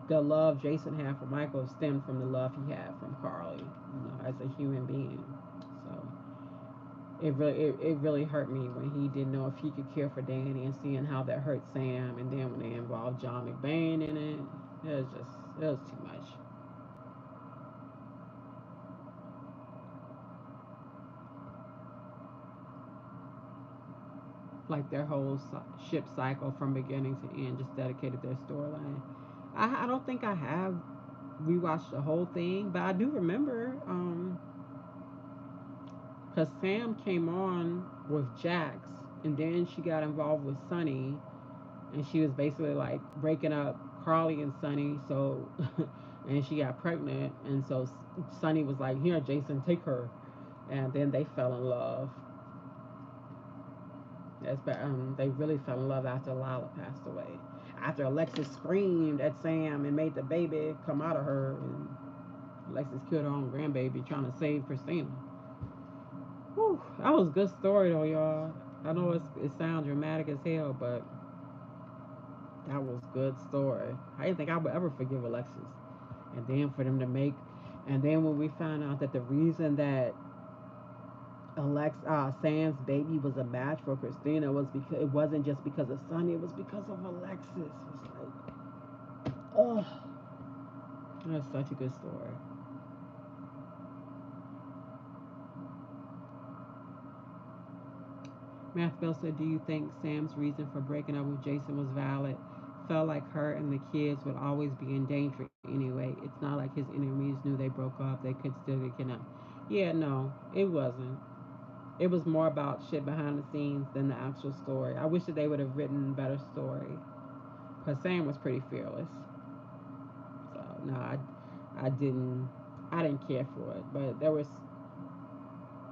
The love Jason had for Michael stemmed from the love he had from Carly, as a human being. So it really hurt me when he didn't know if he could care for Danny and seeing how that hurt Sam, and then when they involved John McBain in it was too much. Like their whole ship cycle from beginning to end just dedicated their storyline. I don't think I have rewatched the whole thing, but I do remember because Sam came on with Jax, and then she got involved with Sonny, and she was basically like breaking up Carly and Sonny. So, and she got pregnant, and so Sonny was like, "Here, Jason, take her," and then they fell in love. They really fell in love after Lila passed away. After Alexis screamed at Sam and made the baby come out of her, and Alexis killed her own grandbaby trying to save Christina. Whew, that was a good story though, y'all. I know it sounds dramatic as hell, but that was good story. I didn't think I would ever forgive Alexis. And then for them to make, and then when we found out that the reason that Sam's baby was a match for Christina was because it wasn't just because of Sonny, it was because of Alexis. It's like, oh, that's such a good story. Mathville said, "Do you think Sam's reason for breaking up with Jason was valid? Felt like her and the kids would always be in danger anyway. It's not like his enemies knew they broke up. They could still get kidnapped." Yeah, no, it wasn't. It was more about shit behind the scenes than the actual story. I wish that they would have written a better story. Because Sam was pretty fearless. So no, I didn't I didn't care for it. But there was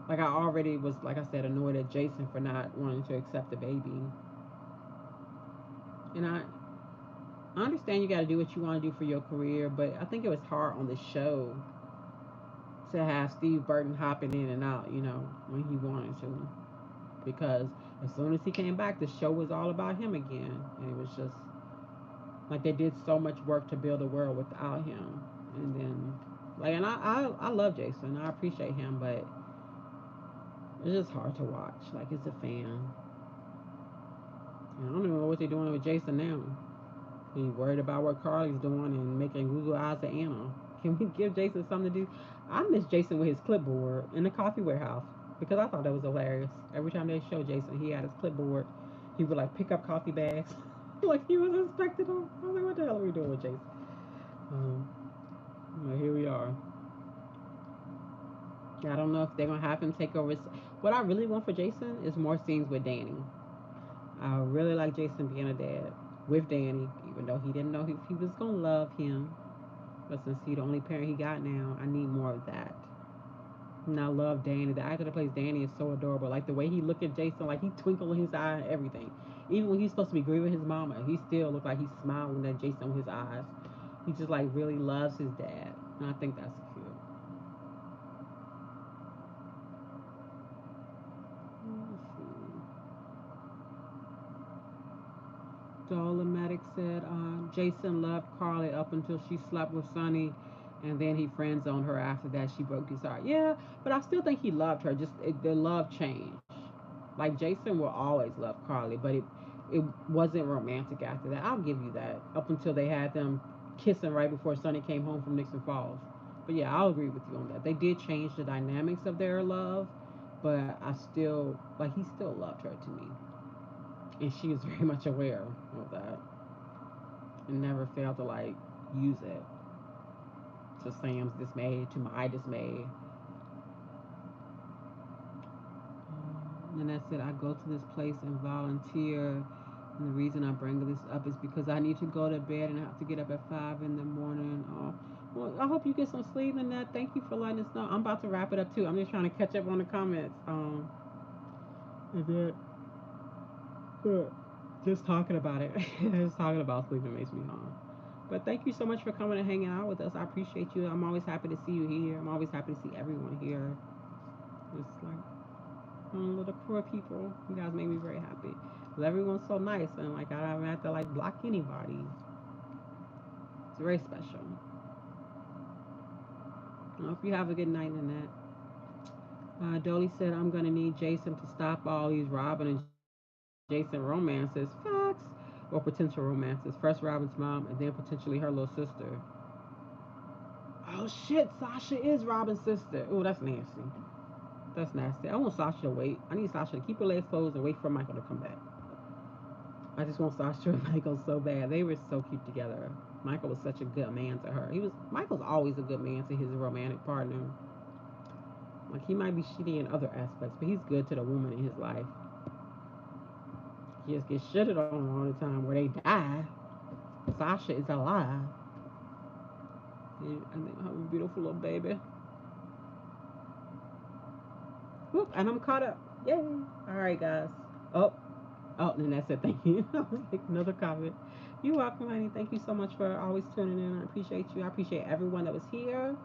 like I already was like I said annoyed at Jason for not wanting to accept the baby. And I understand you got to do what you want to do for your career, but I think it was hard on the show to have Steve Burton hopping in and out, when he wanted to. Because as soon as he came back, the show was all about him again. And it was just like they did so much work to build a world without him. And then, like, and I love Jason. I appreciate him, but it's just hard to watch. Like, as a fan. And I don't even know what they're doing with Jason now. He worried about what Carly's doing and making Google eyes at Anna. Can we give Jason something to do? I miss Jason with his clipboard in the coffee warehouse because I thought that was hilarious. Every time they show Jason, he had his clipboard. He would like pick up coffee bags like he was inspecting them. I was like, what the hell are we doing with Jason? Um, well, here we are. I don't know if they're gonna have him take over. What I really want for Jason is more scenes with Danny. I really like Jason being a dad with Danny, even though he didn't know if he was gonna love him. But since he's the only parent he got now, I need more of that. And I love Danny. The actor that plays Danny is so adorable. Like the way he look at Jason, like he twinkle in his eye and everything. Even when he's supposed to be grieving his mama, he still look like he's smiling at Jason with his eyes. He just like really loves his dad. And I think that's cute. Let's see. Dolomatic said Jason loved Carly up until she slept with Sonny, and then he friend zoned her after that. She broke his heart. Yeah, but I still think he loved her. Just the love changed. Like Jason will always love Carly, but it wasn't romantic after that. I'll give you that. Up until they had them kissing right before Sonny came home from Nixon Falls. But yeah, I'll agree with you on that. They did change the dynamics of their love, but I still like he still loved her to me, and she is very much aware of that and never failed to like use it. to Sam's dismay, to my dismay. And that's it. I go to this place and volunteer. And the reason I bring this up is because I need to go to bed and I have to get up at 5 in the morning. Well, I hope you get some sleep in that. Thank you for letting us know. I'm about to wrap it up too. I'm just trying to catch up on the comments. And then, just talking about it, just talking about sleeping makes me hungry. But thank you so much for coming and hanging out with us. I appreciate you. I'm always happy to see you here. I'm always happy to see everyone here. It's like little crew of people. You guys make me very happy. 'Cause everyone's so nice and like I don't have to like block anybody. It's very special. I hope you have a good night in that. Dolly said I'm gonna need Jason to stop all these Robin and Jason romances. Facts or potential romances. First Robin's mom and then potentially her little sister. Oh shit, Sasha is Robin's sister. Oh, that's nasty. That's nasty. I want Sasha to wait. I need Sasha to keep her legs closed and wait for Michael to come back. I just want Sasha and Michael so bad. They were so cute together. Michael was such a good man to her. Michael's always a good man to his romantic partner. Like he might be shitty in other aspects, but he's good to the woman in his life. He just gets shitted on all the time where they die. Sasha is alive. And they have a beautiful little baby. Whoop, and I'm caught up. Yay. Alright guys. Oh, oh, and that's it. Thank you. I was like another comment. You're welcome, honey. Thank you so much for always tuning in. I appreciate you. I appreciate everyone that was here.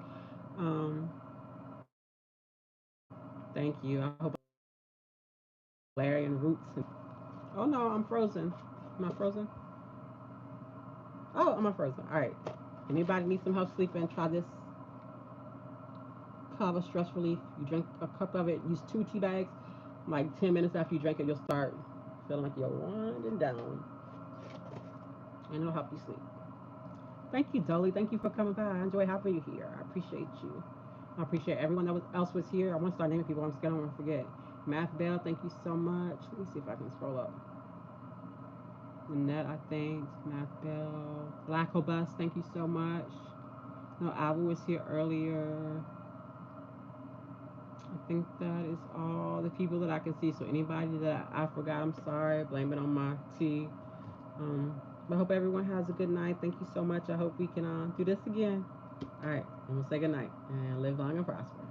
Um, thank you. I hope Larry and Roots. Oh no, I'm frozen. Am I frozen? Oh, am I frozen? All right. Anybody need some help sleeping? Try this Kava stress relief. You drink a cup of it. Use 2 tea bags. Like 10 minutes after you drink it, you'll start feeling like you're winding down, and it'll help you sleep. Thank you, Dolly. Thank you for coming by. I enjoy having you here. I appreciate you. I appreciate everyone else was here. I want to start naming people. I'm just gonna forget. Math Bell, thank you so much. Let me see if I can scroll up. Annette, I think. Math Bell. Blackobus, thank you so much. No, Alva was here earlier. I think that is all the people that I can see. So anybody that I forgot, I'm sorry. Blame it on my tea. Um, I hope everyone has a good night. Thank you so much. I hope we can do this again. All right, and we'll say good night and live long and prosper.